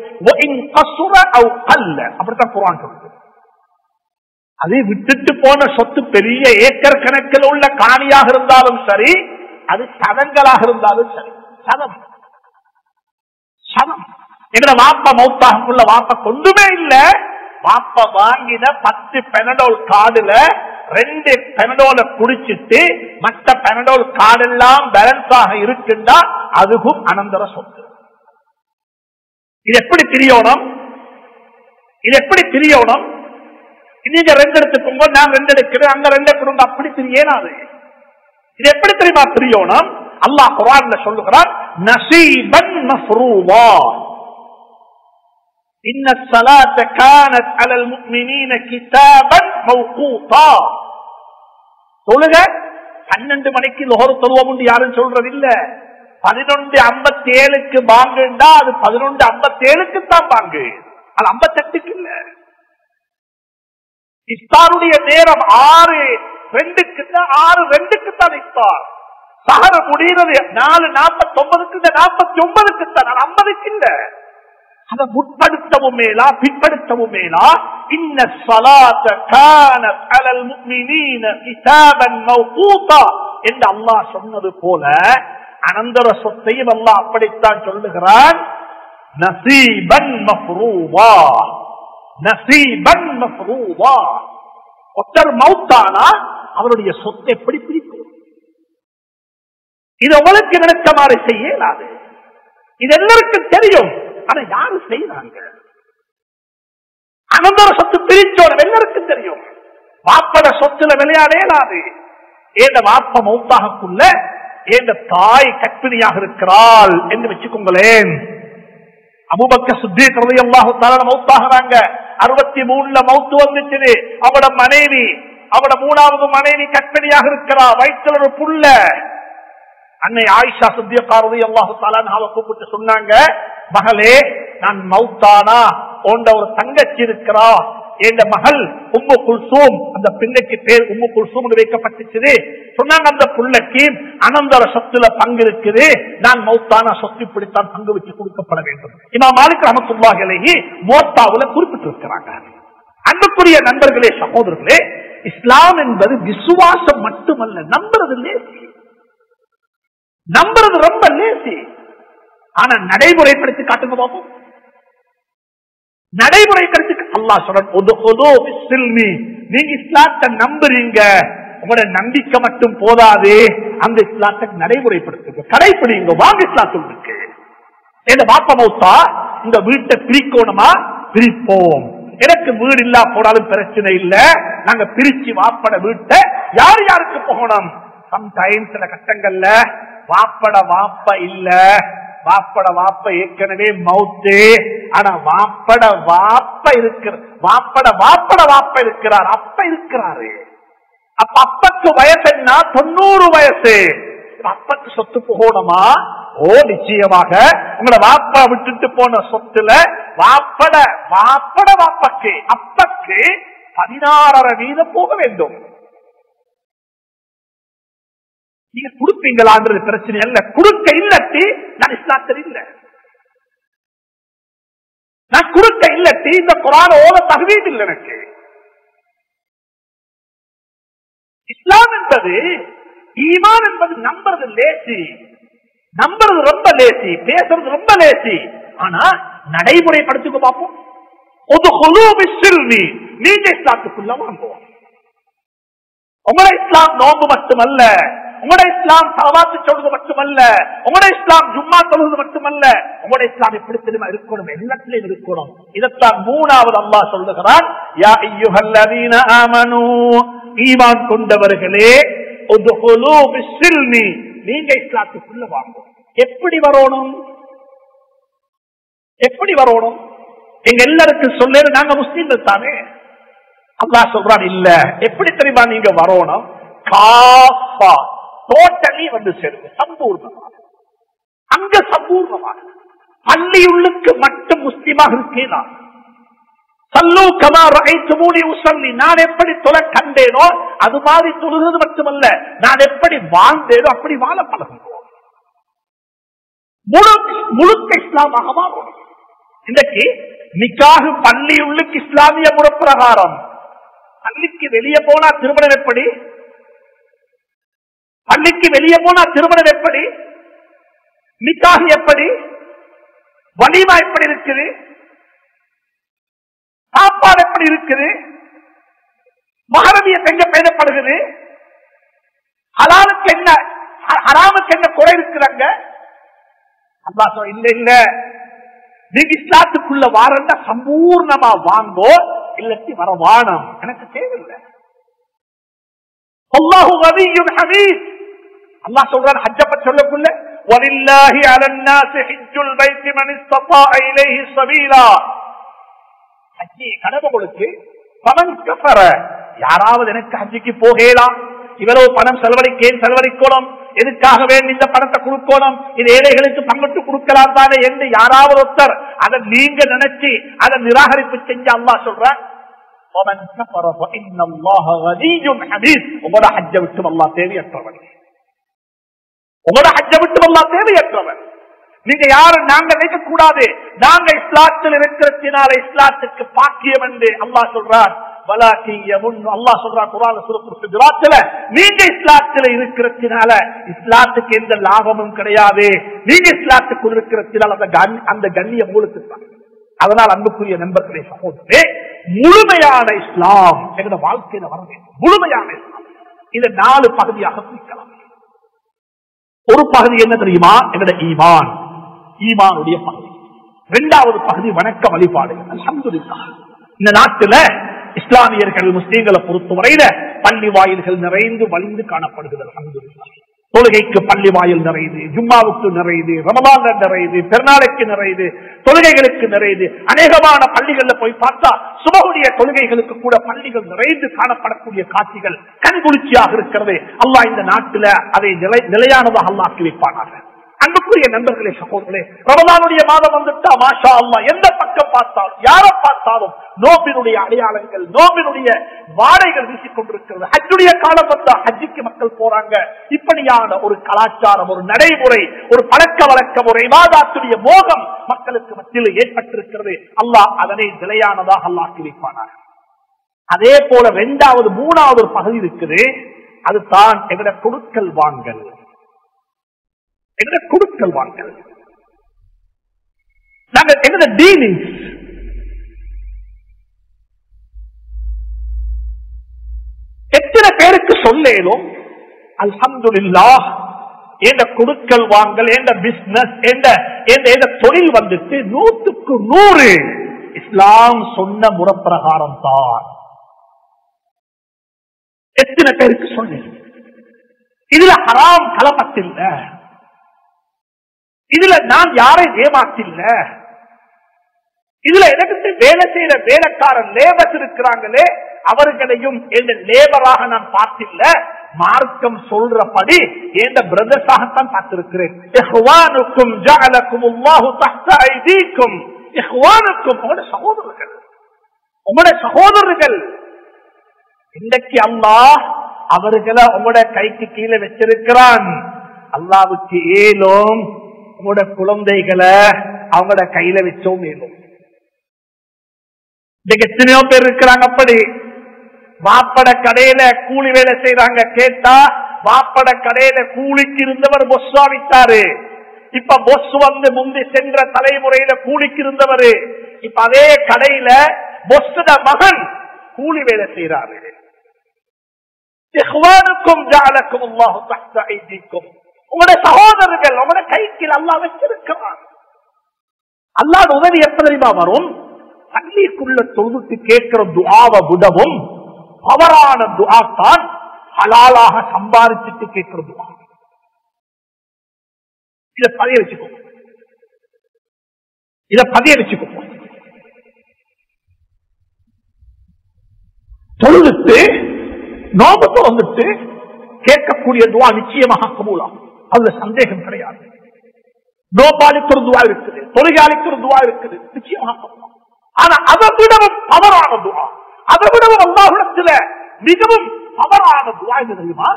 அப்படித்தான் குர்ஆன் சொல்லுது. அதை விட்டுட்டு போன சொத்து பெரிய ஏக்கர் கணக்கில் உள்ள காணியாக இருந்தாலும் சரி, அது சதங்களாக இருந்தாலும் சரி, சதம் சதம். எங்க வாப்பா மௌத்தாகுள்ள வாப்பா கொண்டுமே இல்ல, வாப்பா வாங்கின 10 பெனடோல் கார்டுல 2 பெனடோல குடிச்சிட்டு மற்ற பெனடோல் கார்டு எல்லாம் பேலன்ஸ் ஆக இருக்குன்னா அதுவும் அனந்தர சொத்து. இது எப்படி பிரியணும்? இது எப்படி பிரியணும்? நீங்க 2 எடுத்துக்கோங்க, நான் 2 எடுக்கிறேன், அங்க 2 கொடுங்க, அப்படி பிரியேனாது. இது எப்படி தெரியுமா பிரியணும்? அல்லாஹ் குர்ஆன்ல சொல்லுகிறார், நஸீபன் மஃப்ரூதா. இன்ன ஸலாத்த கானத் அலல் முஃமினீன கிதாபன் மவ்கூதா. சொல்லுங்க, 12 மணிக்கு லுஹர் தொழுவோம் யாரும் சொல்றது இல்ல. 11:57 வாங்குண்டா அது 11:57 தான் வாங்கு, அது 58 இல்ல. இஃப்தாருடைய நேரம் 6:02 தான் இஃப்தார். சஹர முடிகிறது 4:49 49 தான், 50 இல்ல. அதை முற்படுத்தவும் மேலா பிற்படுத்தவும் மேலா. இன்ன ஸலாத்த கானத் அலல் முஃமினீன கிதாபன் மவ்கூதா என்று அல்லாஹ் சொன்னது போல அனந்தர சொத்தையும் அல்லாஹ் அப்படித்தான் சொல்லுகிறான். நஸீபன் மஃப்ரூதா, நஸீபன் மஃப்ரூதா. ஒருத்தர் மௌத்தானா அவருடைய சொத்தை எப்படி பிரிக்கும்? இது உங்களுக்கு நினைத்த மாதிரி செய்ய இயலாது. இது எல்லாருக்கும் தெரியும். ஆனா யாரு செய்யறாங்க? அனந்தர சொத்து பிரிச்சோட எல்லாருக்கும் தெரியும். வாப்பட சொத்துல விளையாட இயலாது. ஏண்ட வாப்ப மௌத்தாகக்குள்ள ஏண்ட தாய் கற்பிணியாக இருக்கிறாள் என்று வச்சுக்கோங்களேன். அபூபக்கர் சித்தீக் ரலியல்லாஹு தஆலா மௌத்தாகறாங்க. 63ல மௌத்து வந்துச்சு. அவட மனைவி, அவட 3வது மனைவி கற்பிணியாக இருக்கிறா, வயிற்றுல ஒரு புள்ள. அன்னை ஆயிஷா சித்திகா ரலியல்லாஹு தஆலா அன்ஹாவை கூப்பிட்டு சொன்னாங்க, மகளே நான் மௌத்தானா போன்ற ஒரு தங்கச்சி இருக்கிறா, என் மகள் உம்மு குல்சூம், அந்த பெண்ணுக்கு பேர் உம்மு குல்சூம் வைக்கப்பட்டுச்சு. சொன்னாங்க அந்த புள்ளைக்கு அனந்தர சொத்துல பங்கு இருக்குது, நான் மௌத்தானா சொத்து இப்படித்தான் பங்கு வச்சு கொடுக்கப்பட வேண்டும். இமாம் மாலிக் ரஹ்மத்துல்லாஹி அலைஹி மோத்தாவுல குறிப்பிட்டிருக்கிறாங்க. அன்புக்குரிய நண்பர்களே, சகோதரர்களே, இஸ்லாம் என்பது விசுவாசம் மட்டுமல்ல, நம்புறது லேசி, நம்புறது ரொம்ப லேசி. ஆனா நடைமுறைப்படுத்தி காட்டுங்க பாப்போம். நடைமுறைப்படுத்தி அல்லாஹ் சொல்றான், நீங்க இஸ்லாத்தை நம்புறீங்க, உங்களோட நம்பிக்கை மட்டும் போதாது, அந்த இஸ்லாத்தை நடைமுறைப்படுத்துங்க, கடைபிடிங்க. வாங்க இஸ்லாத்துக்கு இருக்கு. இந்த பாப்ப மௌத்தா இந்த வீட்டை பிரிக்கணுமா, பிரிப்போம். எனக்கு வீடு இல்லா போனாலும் பிரச்சனை இல்ல, நாங்க பிரிச்சு வாப்பட வீட்டை யார் யாருக்கு போகணும். சம்டைம்ஸ் சில கட்டங்கள்ல வாப்பட வாப்ப இல்ல, வாப்பட வாப்ப ஏற்கனவே மௌத்து, ஆனா வாப்பட வாப்ப இருக்கிற வாப்பட வாப்பட வாப்ப இருக்கிறார், அப்ப இருக்கிறாரு. அப்ப அப்பக்கு வயசு என்ன, 90 வயசு. அப்பக்கு சொத்து போகணுமா? ஓ நிச்சயமாக. உங்களோட வாப்பா விட்டுட்டு போன சொத்துல வாப்பட வாப்பட வாப்பக்கு அப்பக்கு 16.5% போக வேண்டும். நீங்க கொடுப்பீங்களான்றது பிரச்சனை அல்ல. கொடுக்க இல்லட்டி நான் இஸ்லாத்தில் இல்ல, நான் கொடுக்க இல்லட்டி இந்த குர்ஆன் ஓத தகுதி இல்லை எனக்கு. இஸ்லாம் என்பது, ஈமான் என்பது நம்புறது லேசி, நம்புறது ரொம்ப லேசி, பேசுறது ரொம்ப லேசி. ஆனா நடைமுறைப்படுத்திக்க பார்ப்போம். நீங்க இஸ்லாத்துக்குள்ள வாங்குவோம். உங்களோட இஸ்லாம் நோன்பு மட்டுமல்ல, உங்களோட இஸ்லாம் தலவாத்து சொல்றது மட்டுமல்ல, உங்களோட இஸ்லாம் ஜும்மா சொல்றது மட்டுமல்ல, உங்களோட இஸ்லாம் எப்படி தெரியுமா இருக்கணும், எல்லாத்திலையும் இருக்கணும். இதைத்தான் 3வது அல்லாஹ் சொல்லுகிறான், யா அய்யுஹல்லதீன ஆமனூ, ஈமான் கொண்டவர்களே, உத்ஹுலூ பிஸ்ஸில்மி, நீங்க இஸ்லாத்துக்குள்ள வாங்க. எப்படி வரணும், எப்படி வரணும்? எங்க எல்லாருக்கும் சொல்ல, நாங்க முஸ்லீம்கள் தானே. அல்லாஹ் சொல்றான், இல்ல, எப்படி தெரியுமா நீங்க வரணும், காஃபா டோட்டலி வந்து சேருங்க, சம்பூர்ணமாக. அங்க சம்பூர்ணமாக பள்ளியுள்ளுக்கு மட்டும் முஸ்லீமாக இருக்கேன். சல்லு கமா ரஅய்துமூனி உஸல்லி, நான் எப்படி தொழ கண்டேனோ அது மாதிரி தொழுகிறது மட்டுமல்ல, நான் எப்படி வாழ்ந்தேனோ அப்படி வாழ பழகுவோம். முழுக்க இஸ்லாமாக மாறும். இன்றைக்கு நிக்காஹ் பள்ளியுள்ளுக்கு இஸ்லாமிய முறை பிரகாரம், பள்ளிக்கு வெளியே போனா திருமணம் எப்படி, பள்ளிக்கு வெளியே போனா திருமணம் எப்படி, நிக்காஹ் எப்படி, வலிமா எப்படி இருக்குது, சாப்பாடு எப்படி இருக்குது, மஹரமியத் எங்க பேணப்படுகிறது, ஹலாலுக்கு என்ன ஹராமுக்கு என்ன குறை இருக்கிறாங்க. அல்லாஹ் சொல்ல, இல்ல இல்ல, நீங்க இஸ்லாத்துக்குள்ள வாரண்டா சம்பூர்ணமா வாங்கோ, இல்லத்தி வர வானம் எனக்கு தேவையில்லை. அல்லாஹு கனிய்யுன் ஹமீத். அல்லாஹ் சொல்றான் ஹஜ்ஜ பத்தி சொல்லக்குள்ள, வலில்லாஹி அலன்னாஸி ஹஜ்ஜுல் பைத்தி மன் இஸ்ததாஅ இலைஹி ஸபீலா. ஹஜ்ஜி கடவுளுக்கு பமன் கஃபர, யாராவது எனக்கு ஹஜ்ஜிக்கு போகலாம், இவ்வளவு பணம் செலவழிக்கணும், எதுக்காக வேண்டி இந்த பணத்தை கொடுக்கணும், இது ஏழைகளுக்கு பங்கிட்டு கொடுக்கலாம் தானே என்று யாராவது ஒருத்தர் அதை நீங்க நினைச்சு அதை நிராகரிப்பு செஞ்சு அல்லாஹ் சொல்றான், உங்களோட ஹஜ்ஜை விட்டு அல்லாஹ் தேவையற்றவன், உங்களோட ஹஜ்ஜை விட்டு அல்லாஹ் தேவையற்றவன். நீங்க யாரும் நாங்க நினைக்க கூடாது, நாங்க இஸ்லாத்தில் இருக்கிறதுனால இஸ்லாத்துக்கு பாக்கியம் என்று அல்லாஹ் சொல்றார். அல்லாஹ் சொல்றார் குர்ஆன்ல சூரத்துல் ஹுஜராத்ல, நீங்க இஸ்லாத்தில் இருக்கிறதுனால இஸ்லாத்துக்கு எந்த லாபமும் கிடையாது, நீங்க இஸ்லாத்துக்குள் இருக்கிறதுனால அந்த கண்ணியம் உங்களுக்கு தான். அதனால் அன்புக்குரிய நண்பர்களே, சகோதரே, முழுமையான இஸ்லாம் எங்களோட வாழ்க்கையில வர வேண்டும். முழுமையான இஸ்லாம் இதை 4 பகுதியாக பிரிக்கலாம். ஒரு பகுதி என்ன தெரியுமா? எங்களோட ஈமான், ஈமானுடைய பகுதி. 2வது பகுதி வணக்க வழிபாடுகள். அல்ஹம்துலில்லாஹ், இந்த நாட்டுல இஸ்லாமியர்கள் முஸ்லீம்களை பொறுத்தவரையில பள்ளி வாயில்கள் நிறைந்து வலிந்து காணப்படுகிறது. அல்ஹம்துலில்லாஹ், தொழுகைக்கு பள்ளி வாயில் நிறையுது, ஜும்மாவுக்கு நிறையுது, ரமலான் நிறையுது, பெருநாளைக்கு நிறையுது, தொழுகைகளுக்கு நிறையுது. அநேகமான பள்ளிகள்ல போய் பார்த்தா சுபஹுடைய தொழுகைகளுக்கு கூட பள்ளிகள் நிறைந்து காணப்படக்கூடிய காட்சிகள் கண்குளிர்ச்சியாக இருக்கிறது. அல்லாஹ் இந்த நாட்டில அதை நிலையானதாக அல்லாஹ் வைப்பானாக. அன்புக்குரிய நண்பர்களே, சகோதரர்களே, ரமலானுடைய மாதம் வந்துட்டா மாஷா அல்லாஹ், எந்த பக்கம் பார்த்தாலும் யாரை பார்த்தாலும் நோம்பினுடைய அடையாளங்கள், நோம்பினுடைய வாடைகள் வீசிக் கொண்டிருக்கிறது. ஹஜ்ஜுடைய காலம் வந்தா ஹஜ்ஜுக்கு மக்கள் போறாங்க. இப்படியான ஒரு கலாச்சாரம், ஒரு நடைமுறை, ஒரு பழக்க வழக்கம், ஒரு இபாதத்துடைய மோகம் மக்களுக்கு மத்தியில் ஏற்பட்டிருக்கிறது. அல்லாஹ் அதனை நிலையானதாக அல்லாஹ் வைப்பானாக. அதே போல 2வது 3வது ஒரு பகுதி இருக்குது, அதுதான் எங்கட கொடுக்கல் வாங்கல். கொடுக்கல் வாங்கல் நாங்கள் எங்க டீலிங், எத்தனை பேருக்கு சொல்லேலும் அல்ஹம்துலில்லாஹ் என்ற கொடுக்கல் வாங்கல், என்ற பிசினஸ், என்ற தொழில் வந்துட்டு 100க்கு 100 இஸ்லாம் சொன்ன முறப்பிரகாரம் தான். எத்தனை பேருக்கு சொல்லேன்? இதுல ஹராம் கலப்பத்தில்ல, இதுல நான் யாரை ஏமாத்தில்ல, இதுல எனக்கு வேலை செய்யற வேலைக்காரன் லேபர்ஸ் இருக்கிறாங்களே அவர்களையும் லேபராக நான் பார்த்தில்ல, மார்க்கம் சொல்றபடி எந்த பிரதர்ஸாகத்தான் பார்த்திருக்கிறேன். சகோதரர்கள், உங்களுடைய சகோதரர்கள் இன்றைக்கு அல்லாஹ் அவர்களை உங்களோட கைக்கு கீழே வச்சிருக்கிறான். அல்லாவுக்கு ஏலும் உங்களோட குழந்தைகளை அவங்களோட கையில வச்சோம் மேலும். எத்தனையோ பேர் இருக்கிறாங்க அப்படி. வாப்பட கடையில கூலி வேலை செய்யறாங்க, கேட்டா வாப்பட கடையில கூலிக்கு இருந்தவர் பொஸ்ஸா விட்டாரு. இப்ப பொஸ் வந்து முந்தி சென்ற தலைமுறையில கூலிக்கு இருந்தவர் இப்ப அதே கடையில பொஸ்ஸோட மகன் கூலி வேலை செய்யறாரு. உங்களுடைய சகோதரர்கள் உங்களுடைய கைக்கு அல்லாஹ் வச்சிருக்கிறான். அல்லாஹ் உதவி எப்ப தெரியுமா வரும்? பள்ளிக்குள்ள தொழுது கேட்கிற துஆவை விடவும் பவரான துஆ தான் ஹலாலாக சம்பாதிச்சுட்டு கேட்கிற துஆ. இதை பதிய வச்சுக்கோ, இதை பதிய வச்சுக்கோ. தொழுதுட்டு நோபத்தை வந்துட்டு கேட்கக்கூடிய துஆ நிச்சயமாக கபூலாகும், அதுல சந்தேகம் கிடையாது. நோபாலிக்கு ஒரு துஆ இருக்குது, தொழுகையாளிக்கு ஒரு துஆ இருக்குது, நிச்சயமாக கபூலாகும். ஆனா அதை விடவும் பவரான துஆ, அதை விடவும் அல்லாஹ்விடத்துல மிகவும் பவரான துஆ என்ன தெரியுமா?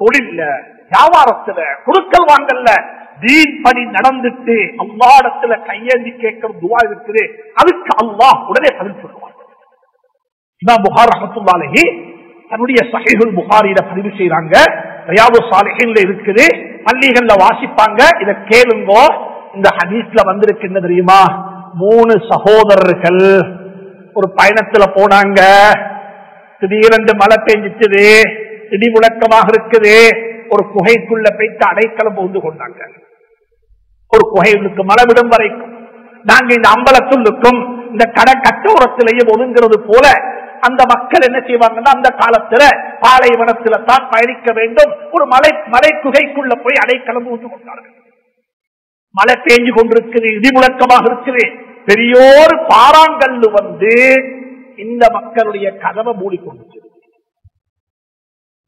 தொழில்ல, வியாபாரத்துல, கொடுக்கல் வாங்கல்ல தீன் படி நடந்துட்டு அல்லாஹ்விடத்துல கையேந்தி கேட்கிற துஆ இருக்குது. அதுக்கு அல்லாஹ் உடனே பதில் சொல்லுவார். இமாம் புகாரி ரஹ்மத்துல்லாஹி அலைஹி தன்னுடைய ஸஹீஹுல் புகாரியில பதிவு செய்றாங்க. ரியாதுஸ் ஸாலிஹீன்ல இருக்குது, பள்ளிகள்ல வாசிப்பாங்க. இத கேளுங்க. இந்த ஹதீஸ்ல வந்திருக்கு என்ன தெரியுமா? 3 சகோதரர்கள் ஒரு பயணத்துல போனாங்க. திடீரென்று மழை பெஞ்சிச்சது, இடி முழக்கமாக இருக்குது. ஒரு குகைக்குள்ள போயிட்டு அடைக்கலம் புகுந்து கொண்டாங்க. ஒரு குகைகளுக்கு மழை விடும் வரைக்கும் நாங்க இந்த அம்பலத்துள்ளுக்கும் இந்த கடை கட்டோரத்திலேயே ஒதுங்கிறது போல அந்த மக்கள் என்ன செய்வாங்கன்னா, அந்த காலத்துல பாலைவனத்துல தான் பயணிக்க வேண்டும். ஒரு மலை குகைக்குள்ள போய் அடைக்கலம் புகுந்து கொண்டார்கள். மழை பெஞ்சு கொண்டிருக்குது, இடி முழக்கமாக இருக்குது, பெரியோர் பாறாங்கல்லு வந்து இந்த மக்களுடைய கதவை மூடிக்கொண்டு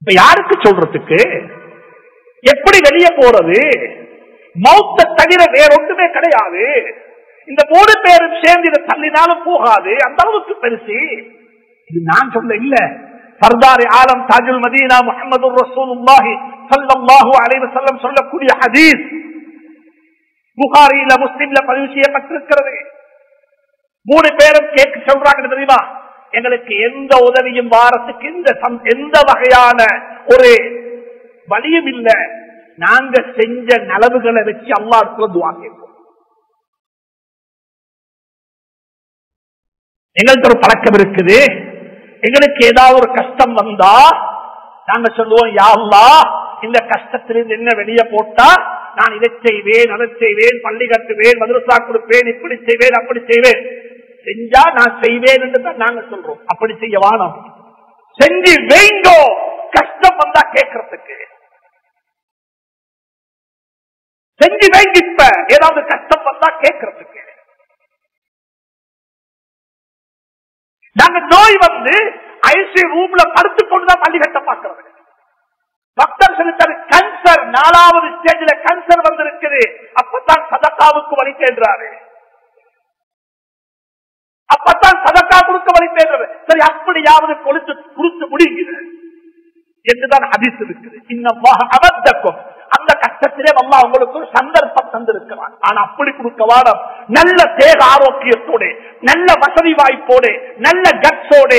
இப்ப யாருக்கு சொல்றதுக்கு? எப்படி வெளியே போறது? மௌத்த தவிர வேற ஒன்றுமே கிடையாது. இந்த 3 பேரும் சேர்ந்து இதை தள்ளினாலும் போகாது, அந்த அளவுக்கு பெருசு. இது நான் சொல்ல இல்ல, சர்தார் ஆலம் தாஜுல் மதீனா முஹம்மது ரசூலுல்லாஹி ஸல்லல்லாஹு அலைஹி வஸல்லம் சொல்லக்கூடிய ஹதீஸ் புகாரியில முஸ்லிம்ல பதிவு செய்யப்பட்டிருக்கிறது. 3 பேரும் கேட்க சொல்றாங்க தெரியுமா, எங்களுக்கு எந்த உதவியும் வாரத்துக்கு எந்த வகையான ஒரு வழியும் இல்ல, நாங்க செஞ்ச நலவுகளை வச்சு அல்லாஹ்வுக்கு துஆ கேட்போம். எங்களுக்கு ஒரு பழக்கம் இருக்குது, எங்களுக்கு ஏதாவது ஒரு கஷ்டம் வந்தா நாங்க சொல்லுவோம், யா அல்லாஹ் இந்த கஷ்டத்திலிருந்து என்ன வெளியே போட்டா நான் இதை செய்வேன், அதை செய்வேன், பள்ளி கட்டுவேன், மதரசா கொடுப்பேன், இப்படி செய்வேன், அப்படி செய்வேன், செஞ்சா நான் செய்வேன் என்று தான் நாங்க சொல்றோம். அப்படி செய்ய வானம், செஞ்சு வைங்கோ, கஷ்டம் வந்தா கேட்கறதுக்கு செஞ்சு வைங்க. இப்ப ஏதாவது கஷ்டம் வந்தா கேட்கறதுக்கு நாங்க நோய் வந்து ஐசி ரூம்ல படுத்துக் கொண்டுதான் பள்ளி கட்ட பார்க்கிறது. டாக்டர் சொல்லிட்டாரு கேன்சர் 4வது ஸ்டேஜ்ல கேன்சர் வந்திருக்குது, அப்பதான் சதக்காவுக்கு வழி தேடுறாரு, அப்பதான் சதக்கா கொடுக்க வழி தேடுறது. சரி, அப்படியாவது கொடுத்து முடியுது என்றுதான் ஹதீஸ் இருக்குது. இன்னல்லாஹ் அவத்தக்கும், அந்த கஷ்டத்திலே அல்லாஹ் உங்களுக்கு ஒரு சந்தர்ப்பம் தந்திருக்கிறான். ஆனா அப்படி கொடுக்க வாரம் நல்ல தேக ஆரோக்கியத்தோட, நல்ல வசதி வாய்ப்போடு, நல்ல கட்ஸோட,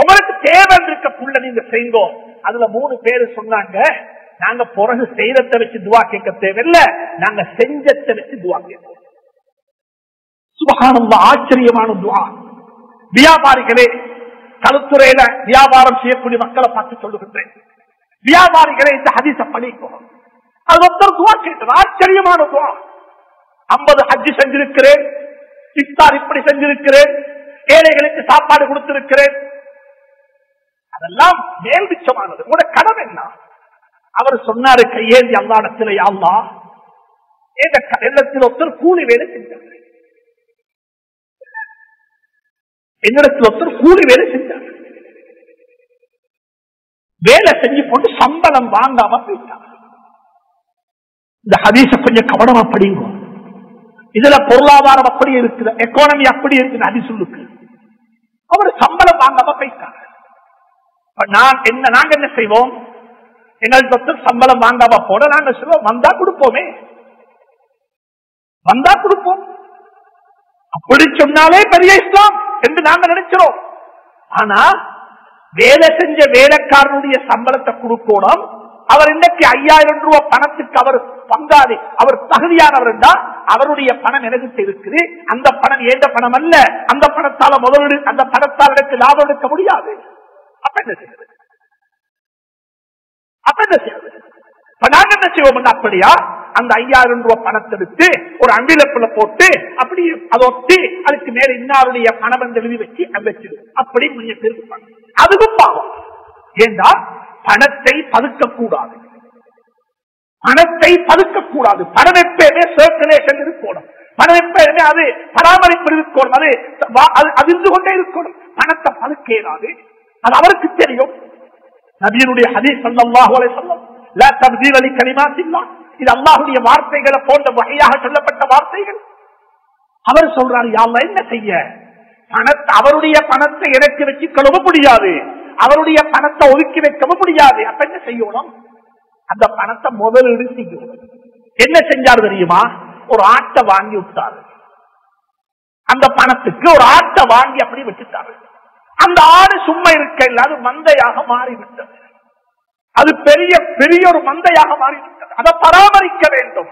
உங்களுக்கு தேவை இருக்கக்குள்ள நீங்க செய்யுங்கோ. அதுல 3 பேரு சொன்னாங்க, நாங்க பிறகு செய்யறதை வச்சு துவா கேட்க தேவையில்லை, நாங்க செஞ்சத்தை வச்சு துவா கேட்போம். சுபஹானல்லாஹ், ஆச்சரியமான துவா. வியாபாரிகளே, கழுத்துறையில வியாபாரம் செய்யக்கூடிய மக்களை பார்த்து சொல்லுகின்றேன், வியாபாரிகளே இந்த ஹதீஸ படிக்கணும். அது ஒருத்தர் துவா கேட்டது, ஆச்சரியமான துவா. 50 ஹஜ் செஞ்சிருக்கிறேன், இஃப்தார் இப்படி செஞ்சிருக்கிறேன், ஏழைகளுக்கு சாப்பாடு கொடுத்திருக்கிறேன், அதெல்லாம் மேல்பிச்சமானது. உங்களோட கடமை என்ன? அவர் சொன்னாரு கையேந்தி அல்லாஹ்விடத்தில், யா அல்லாஹ் எங்க இல்லத்தில் ஒருத்தர் கூலி வேலை செஞ்சார், என்னிடத்தில் ஒருத்தர் கூலி வேலை செஞ்சார், வேலை செஞ்சு போட்டு சம்பளம் வாங்காம போயிட்டார். இந்த ஹதீஸ கொஞ்சம் கவனமா படிங்க. இதுல பொருளாதாரம் அப்படி இருக்குது, எக்கானமி அப்படி இருக்குது. ஹதீஸ் சொல்லுக்கு அவர் சம்பளம் வாங்காம போயிட்டார். நாங்க என்ன செய்வோம்? எங்களுக்கு சம்பளம் வாங்காம போட நாங்க சொல்லுவோம், வந்தா கொடுப்போமே, வந்தா கொடுப்போம். அப்படி சொன்னாலே பெரிய இஸ்லாம் என்று நாங்க நினைக்கிறோம். ஆனா வேலை செஞ்ச வேலைக்காரனுடைய சம்பளத்தை கொடுக்கணும். அவர் இன்னைக்கு 5000 ரூபாய் பணத்துக்கு அவர் பங்காளி, அவர் தகுதியானவர் என்றால் அவருடைய பணம் எனக்கு இருக்குது, அந்த பணம் ஏந்த பணம் அல்ல, அந்த பணத்தால முதலீடு, அந்த பணத்தால் எனக்கு லாபம் எடுக்க முடியாது. அப்ப என்ன செய்வது? நாங்க என்ன செய்வோம்? அப்படியா அந்த 5000 ரூபாய் பணத்தை எடுத்து ஒரு அம்பிலப்புல போட்டு அப்படி அதை ஒட்டி அதுக்கு மேல இன்னாருடைய பணம் என்று எழுதி வச்சு வச்சிடும். அப்படி கொஞ்சம் பேர் அதுவும் பாவம். ஏண்டா பணத்தை பதுக்கக்கூடாது, பணத்தை பதுக்கக்கூடாது. பணம் எப்பயுமே சர்க்குலேஷன் இருக்கணும், பணம் எப்பயுமே அது பராமரிப்பு இருக்கணும், அது அதிர்ந்து கொண்டே இருக்கணும். பணத்தை பதுக்கிறாது, அது அவருக்கு தெரியும். நபியினுடைய ஹதீஸ் ஸல்லல்லாஹு அலைஹி வஸல்லம், லா தப்தீல லிகலிமாத்தில்லாஹ், இது அல்லாஹ்வுடைய வார்த்தைகளை போன்ற வகையாக சொல்லப்பட்ட வார்த்தைகள். அவர் சொல்றாரு, யா அல்லாஹ் என்ன செய்ய? பணத்தை, அவருடைய பணத்தை எனக்கு வச்சு கழுவ முடியாது, அவருடைய பணத்தை ஒதுக்கி வைக்கவும் முடியாது. அப்ப என்ன செய்யணும்? அந்த பணத்தை முதலீடு செய்யணும். என்ன செஞ்சாரு தெரியுமா? ஒரு ஆட்டை வாங்கி விட்டாரு, அந்த பணத்துக்கு ஒரு ஆட்டை வாங்கி அப்படி வச்சுட்டாரு. அந்த ஆடு சும்மா இருக்க இல்ல, அது மந்தையாக மாறிவிட்டது, அது பெரிய பெரிய ஒரு மந்தையாக மாறிவிட்டது. அதை பராமரிக்க வேண்டும்.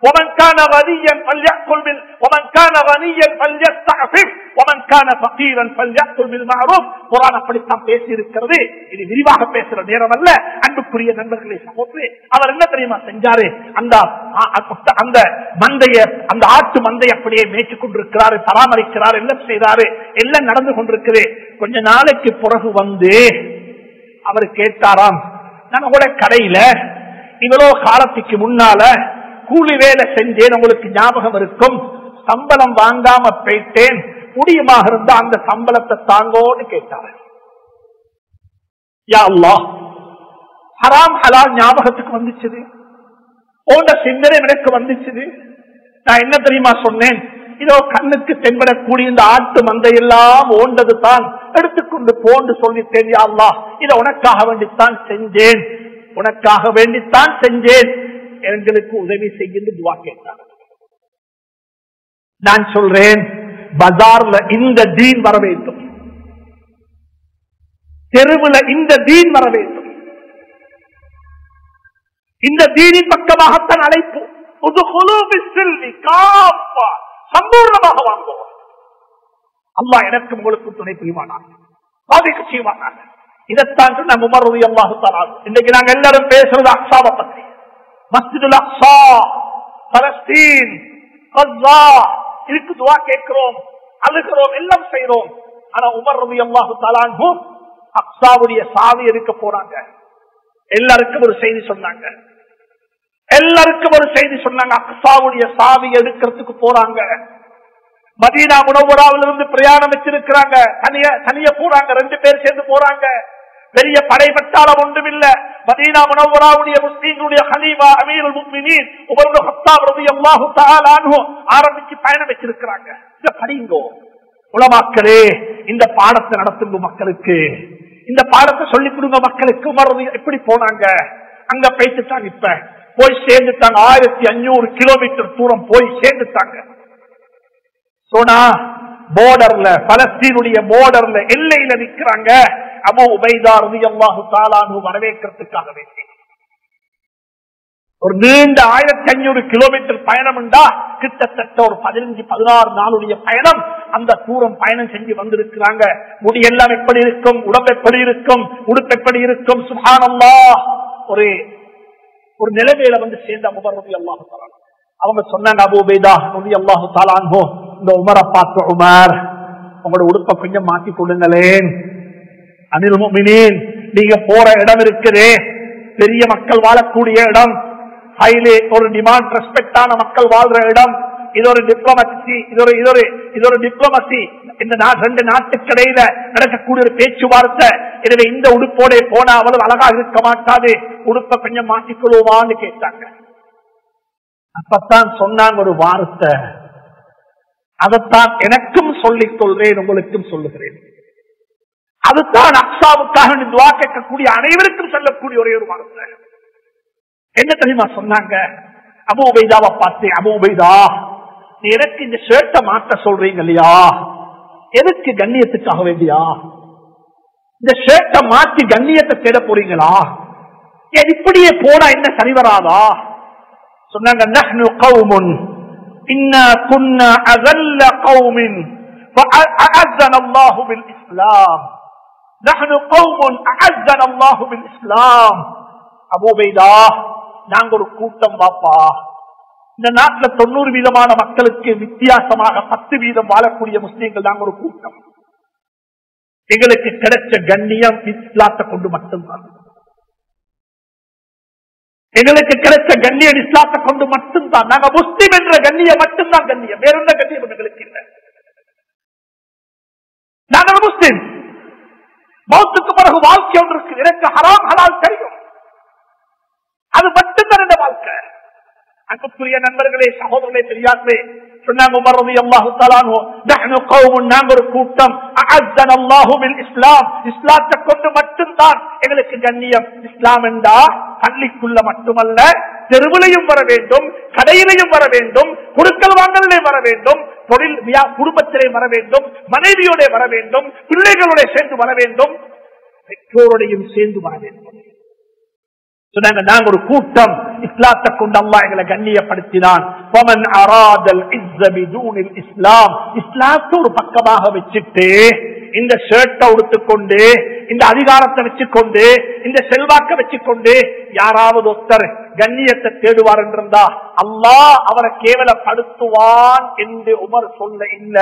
ومن كان غنيا فليأكل ومن كان غنيا فليستعفف ومن كان فقيرا فليأكل بالمعروف. குர்ஆன் அப்படித்தான் பேசி இருக்கிறது. இது விரிவாக பேசுற நேரம் அல்ல. அன்புக்குரிய நண்பர்களே, சகோதரே, அவர் என்ன தெரியுமா செஞ்சாரு? அந்த மந்தைய, அந்த ஆட்டு மந்தை அப்படியே மேய்ச்சி கொண்டிருக்கிறாரு, பராமரிக்கிறார், எல்லாம் செய்தாரு, எல்லாம் நடந்து கொண்டிருக்குது. கொஞ்ச நாளைக்கு பிறகு வந்து அவர் கேட்டாராம், நான் உங்களோட கடையில இவ்வளவு காலத்துக்கு முன்னால கூலி வேலை செஞ்சேன், உங்களுக்கு ஞாபகம் இருக்கும். சம்பளம் வாங்காம போயிட்டேன், முடியுமாக இருந்தா அந்த சம்பளத்தை தாங்கோன்னு கேட்டார். யா அல்லாஹ், ஹராம் ஹலால் ஞாபகத்துக்கு வந்துச்சு, ஓண்ட சிந்தனை எனக்கு வந்துச்சு. நான் என்ன தெரியுமா சொன்னேன்? இதோ கண்ணுக்கு தென்படக்கூடிய இந்த ஆட்டு மந்தையெல்லாம் ஓண்டது தான், எடுத்துக்கொண்டு போன்று சொல்லிட்டேன். யா அல்லாஹ், இதை உனக்காக வேண்டித்தான் செஞ்சேன், உனக்காக வேண்டித்தான் செஞ்சேன், எங்களுக்கு உதவி செய்ய துவா கேட்டார். நான் சொல்றேன், பஜார்ல இந்த தீன் வர வேண்டும், தெருவில் இந்த தீன் வர வேண்டும். இந்த தீனின் பக்கமாகத்தான் அழைப்பு. சம்பூர்ணமாக வாங்குவோம். அல்லாஹ் எனக்கு உங்களுக்கு துணை புரிவானாக, பாதிக்க செய்வானாக. இதைத்தான் நான் உமர் ரலியல்லாஹு தஆலா. இன்னைக்கு நாங்க எல்லாரும் பேசுறது அக்ஸாவை பத்தி. மஸ்ஜிதுல் அக்ஸா, பலஸ்தீன், கஸா, இதுக்கு துஆ கேட்கிறோம், அழுகிறோம், எல்லாம் செய்யறோம். ஆனா உமர் ரலியல்லாஹு தஆலா அக்ஸாவுடைய சாவி எடுக்க போறாங்க. எல்லாருக்கும் ஒரு செய்தி சொன்னாங்க, எல்லாருக்கும் ஒரு செய்தி சொன்னாங்க. அக்ஸாவுடைய சாவி எடுக்கிறதுக்கு போறாங்க. மதீனா முனவ்வராவிலிருந்து பிரயாணம் வச்சிருக்கிறாங்க, தனியா போறாங்க, 2 பேர் சேர்ந்து போறாங்க. பெரிய படைபட்டாளம் ஒன்றும் இல்ல. மதீனா முனவ்வராவுடைய முஸ்லிம்களுடைய கலீஃபா அமீருல் முஃமினீன் உமர் இப்னு கத்தாப் ரலியல்லாஹு தஆலா அன்ஹு ஆரம்பிச்சு பயணம் வச்சிருக்கிறாங்க. இத படிங்கோ உலமாக்களே, இந்த பாடத்தை நடத்துங்க மக்களுக்கு, இந்த பாடத்தை சொல்லிக் கொடுங்க மக்களுக்கு. உமர் எப்படி போனாங்க, அங்க போயிட்டுட்டாங்க. இப்ப போய் சேர்ந்துட்டாங்க, 1500 கிலோமீட்டர் தூரம் போய் சேர்ந்துட்டாங்க. சோனா போர்டர்ல, பலஸ்தீனுடைய போர்டர்ல, எல்லையில நிற்கிறாங்க. அபூ உபைதா ரலியல்லாஹு தஆலா அன்ஹு வரவேற்கிறதுக்காக வேண்டி ஒரு நீண்ட 1500 கிலோமீட்டர் பயணம் உண்டா, கிட்டத்தட்ட ஒரு 15-16 நாளுடைய பயணம். அந்த தூரம் பயணம் செஞ்சு வந்திருக்கிறாங்க. முடியெல்லாம் எப்படி இருக்கும், உடம்பு எப்படி இருக்கும், உடுப்பு எப்படி இருக்கும், சுப்ஹானல்லாஹ். ஒரு நிலைமையில வந்து சேர்ந்த உமர் ரலியல்லாஹு தஆலா அவங்க சொன்னாங்க, அபூ உபைதா ரலியல்லாஹு தஆலா அன்ஹு, இந்த உமரை பார்த்து, உமர் உங்களோட உடுப்பை கொஞ்சம் மாற்றி கொள்ளுங்களேன். அமீருல் முஃமினீன், நீங்க போற இடம் இருக்குதே, பெரிய மக்கள் வாழக்கூடிய இடம், ஹைலே ஒரு டிமாண்ட் ரெஸ்பெக்டான மக்கள் வாழ்ற இடம். இது ஒரு டிப்ளமசி, இது ஒரு டிப்ளமசி. இந்த 2 நாட்டுக்கு இடையில நடக்கக்கூடிய ஒரு பேச்சுவார்த்தை. எனவே இந்த உடுப்போட போனா அவ்வளவு அழகாக இருக்க மாட்டாது, உடுப்பை கொஞ்சம் மாற்றிக்கொள்ளுவான்னு கேட்டாங்க. அப்பத்தான் சொன்னாங்க ஒரு வார்த்தை, அதைத்தான் எனக்கும் சொல்லிக் கொள்றேன், உங்களுக்கும் சொல்லுகிறேன். அதுதான் அக்ஸாவுக்காக துஆ கேட்கக்கூடிய அனைவருக்கும் சொல்லக்கூடிய ஒரே ஒரு வார்த்தை. என்ன தெரியுமா சொன்னாங்க? அபூ உபைதாவை பார்த்து, அபூ உபைதா, நீ எனக்கு இந்த ஷர்ட்டை மாற்ற சொல்றீங்க இல்லையா, எதுக்கு? கண்ணியத்துக்காக வேண்டியா? இந்த ஷர்ட்டை மாற்றி கண்ணியத்தை தேட போறீங்களா? ஏன் இப்படியே போனா என்ன சரி வராதா? சொன்னாங்க, நஹ்னு கௌமுன் இன்னா குன்னா அஸல்ல கௌமின் ஃபஅஅஸனா அல்லாஹு பில் இஸ்லாம். நஹ்னு கௌமுன் அஅஸனா அல்லாஹு பில் இஸ்லாம். அபூ உபைதா, நாங்க ஒரு கூட்டம் வாப்பா. இந்த நாட்டில் 90% மக்களுக்கு வித்தியாசமாக 10% வாழக்கூடிய முஸ்லீம்கள் நாங்க ஒரு கூட்டம். எங்களுக்கு கிடைச்ச கண்ணியம் இஸ்லாத்தை கொண்டு மட்டும்தான். எங்களுக்கு கிடைச்ச கண்ணியம் இஸ்லாத்தை கொண்டு மட்டும்தான். நாங்க முஸ்லீம் என்ற கண்ணியம் மட்டும்தான் கண்ணியம், வேற எந்த கண்ணியம் எங்களுக்கு இல்லை. நாங்கள் முஸ்லீம். மௌத்துக்கு பிறகு வாழ்க்கை ஒன்று இருக்கு. எனக்கு ஹராம் ஹலால் தெரியும், அது மட்டும்தான் இந்த வாழ்க்கை. அன்புக்குரிய நண்பர்களே, சகோதரர்களே, பெரியார்களே, சொன்னாங்க உமர் ரலியல்லாஹு தஆலா அன்ஹு, நஹ்னு கௌமுன், நாங்க ஒரு கூட்டம், அஅஸனா அல்லாஹு பில் இஸ்லாம், இஸ்லாத்தை கொண்டு மட்டும்தான் எங்களுக்கு கண்ணியம். இஸ்லாம் என்றா பள்ளிக்குள்ள மட்டுமல்ல, தெருவிலையும் வர வேண்டும், கடையிலையும் வர வேண்டும், குடுக்கல் வாங்கலையும் வர வேண்டும், தொழில் குடும்பத்திலே வர வேண்டும், மனைவியோட வர வேண்டும், பிள்ளைகளோட சேர்ந்து வர வேண்டும், பெற்றோருடையும் சேர்ந்து வர வேண்டும். சொன்னாங்க, நாங்க ஒரு கூட்டம், இஸ்லாத்தை கொண்டு அல்லாஹ் எங்களை கண்ணியப்படுத்தினான். இஸ்லாத்தை ஒரு பக்கமாக வச்சுட்டு, இந்த ஷர்ட்டை உடுத்துக்கொண்டு, இந்த அதிகாரத்தை வச்சுக்கொண்டு, இந்த செல்வாக்க வச்சுக்கொண்டு யாராவது ஒருத்தர் கண்ணியத்தை தேடுவார் என்றிருந்தா அல்லாஹ் அவரை கேவலப்படுத்துவான் என்று உமர் சொல்ல இல்ல.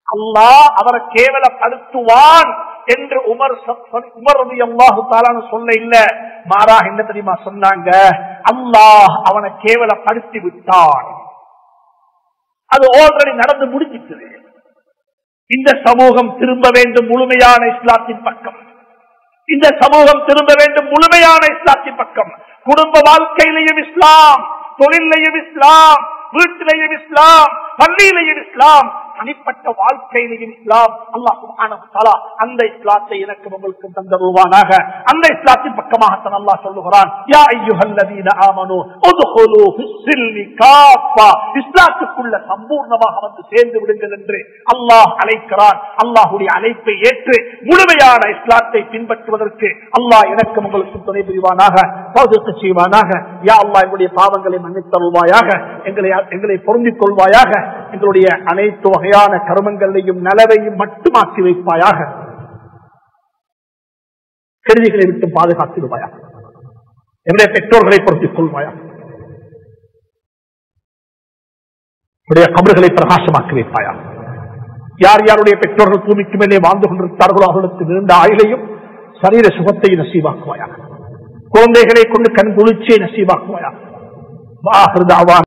அல்லாஹ் அவரை கேவலப்படுத்துவான் என்று உமர் ரலியல்லாஹு தஆலா சொல்ல இல்ல, மாறாக என்ன தெரியுமா சொன்னாங்க, அல்லாஹ் அவனை கேவலப்படுத்தி விட்டான். அது ஆல்ரெடி நடந்து முடிஞ்சிட்டது. இந்த சமூகம் திரும்ப வேண்டும் முழுமையான இஸ்லாத்தின் பக்கம். இந்த சமூகம் திரும்ப வேண்டும் முழுமையான இஸ்லாத்தின் பக்கம். குடும்ப வாழ்க்கையிலையும் இஸ்லாம், தொழிலையும் இஸ்லாம், வீட்டிலையும் இஸ்லாம், பள்ளியிலையும் இஸ்லாம், தனிப்பட்ட வாழ்க்கையிலையும் இஸ்லாம். அல்லாஹ் சுப்ஹானஹு வ தஆலா அந்த இஸ்லாத்தை எனக்கு உங்களுக்கு தந்தருவானாக. அந்த இஸ்லாத்தின் பக்கமாகத்தான் அல்லாஹ் சொல்லுகிறான், யா அய்யுஹல்லதீன ஆமனூ உத்குலூ ஃபிஸ்ஸில்மி காஃபா, இஸ்லாத்துக்குள்ள சம்பூர்ணமாக வந்து சேர்ந்து விடுங்கள் என்று அல்லாஹ் அழைக்கிறான். அல்லாஹ்வுடைய அழைப்பை ஏற்று முழுமையான இஸ்லாத்தை பின்பற்றுவதற்கு அல்லாஹ் எனக்கு உங்களுக்கு துணை புரிவானாக, தௌஃபீக் செய்வானாக. யா அல்லாஹ் எங்களுடைய பாவங்களை மன்னித்தருள்வாயாக, எங்களை பொருந்திக் கொள்வாயாக, எங்களுடைய அனைத்து வகையான கர்மங்களையும் நலவையும் மட்டுமாக்கி வைப்பாயாக, கெடுதிகளை விட்டு பாதுகாத்திடுவாயாக, எங்களுடைய பெற்றோர்களை பொருத்திக் கொள்வாயாக, கபர்களை பிரகாசமாக்கி வைப்பாயாக. யார் யாருடைய பெற்றோர்கள் பூமிக்கு மேலே வாழ்ந்து கொண்டிருக்கிறார்களோ அவர்களுக்கு நீண்ட ஆயுளையும் சரீர சுகத்தை நசீவாக்குவாயாக, குழந்தைகளை கொண்டு கண் குளிர்ச்சியை நசீவாக்குவாயாக.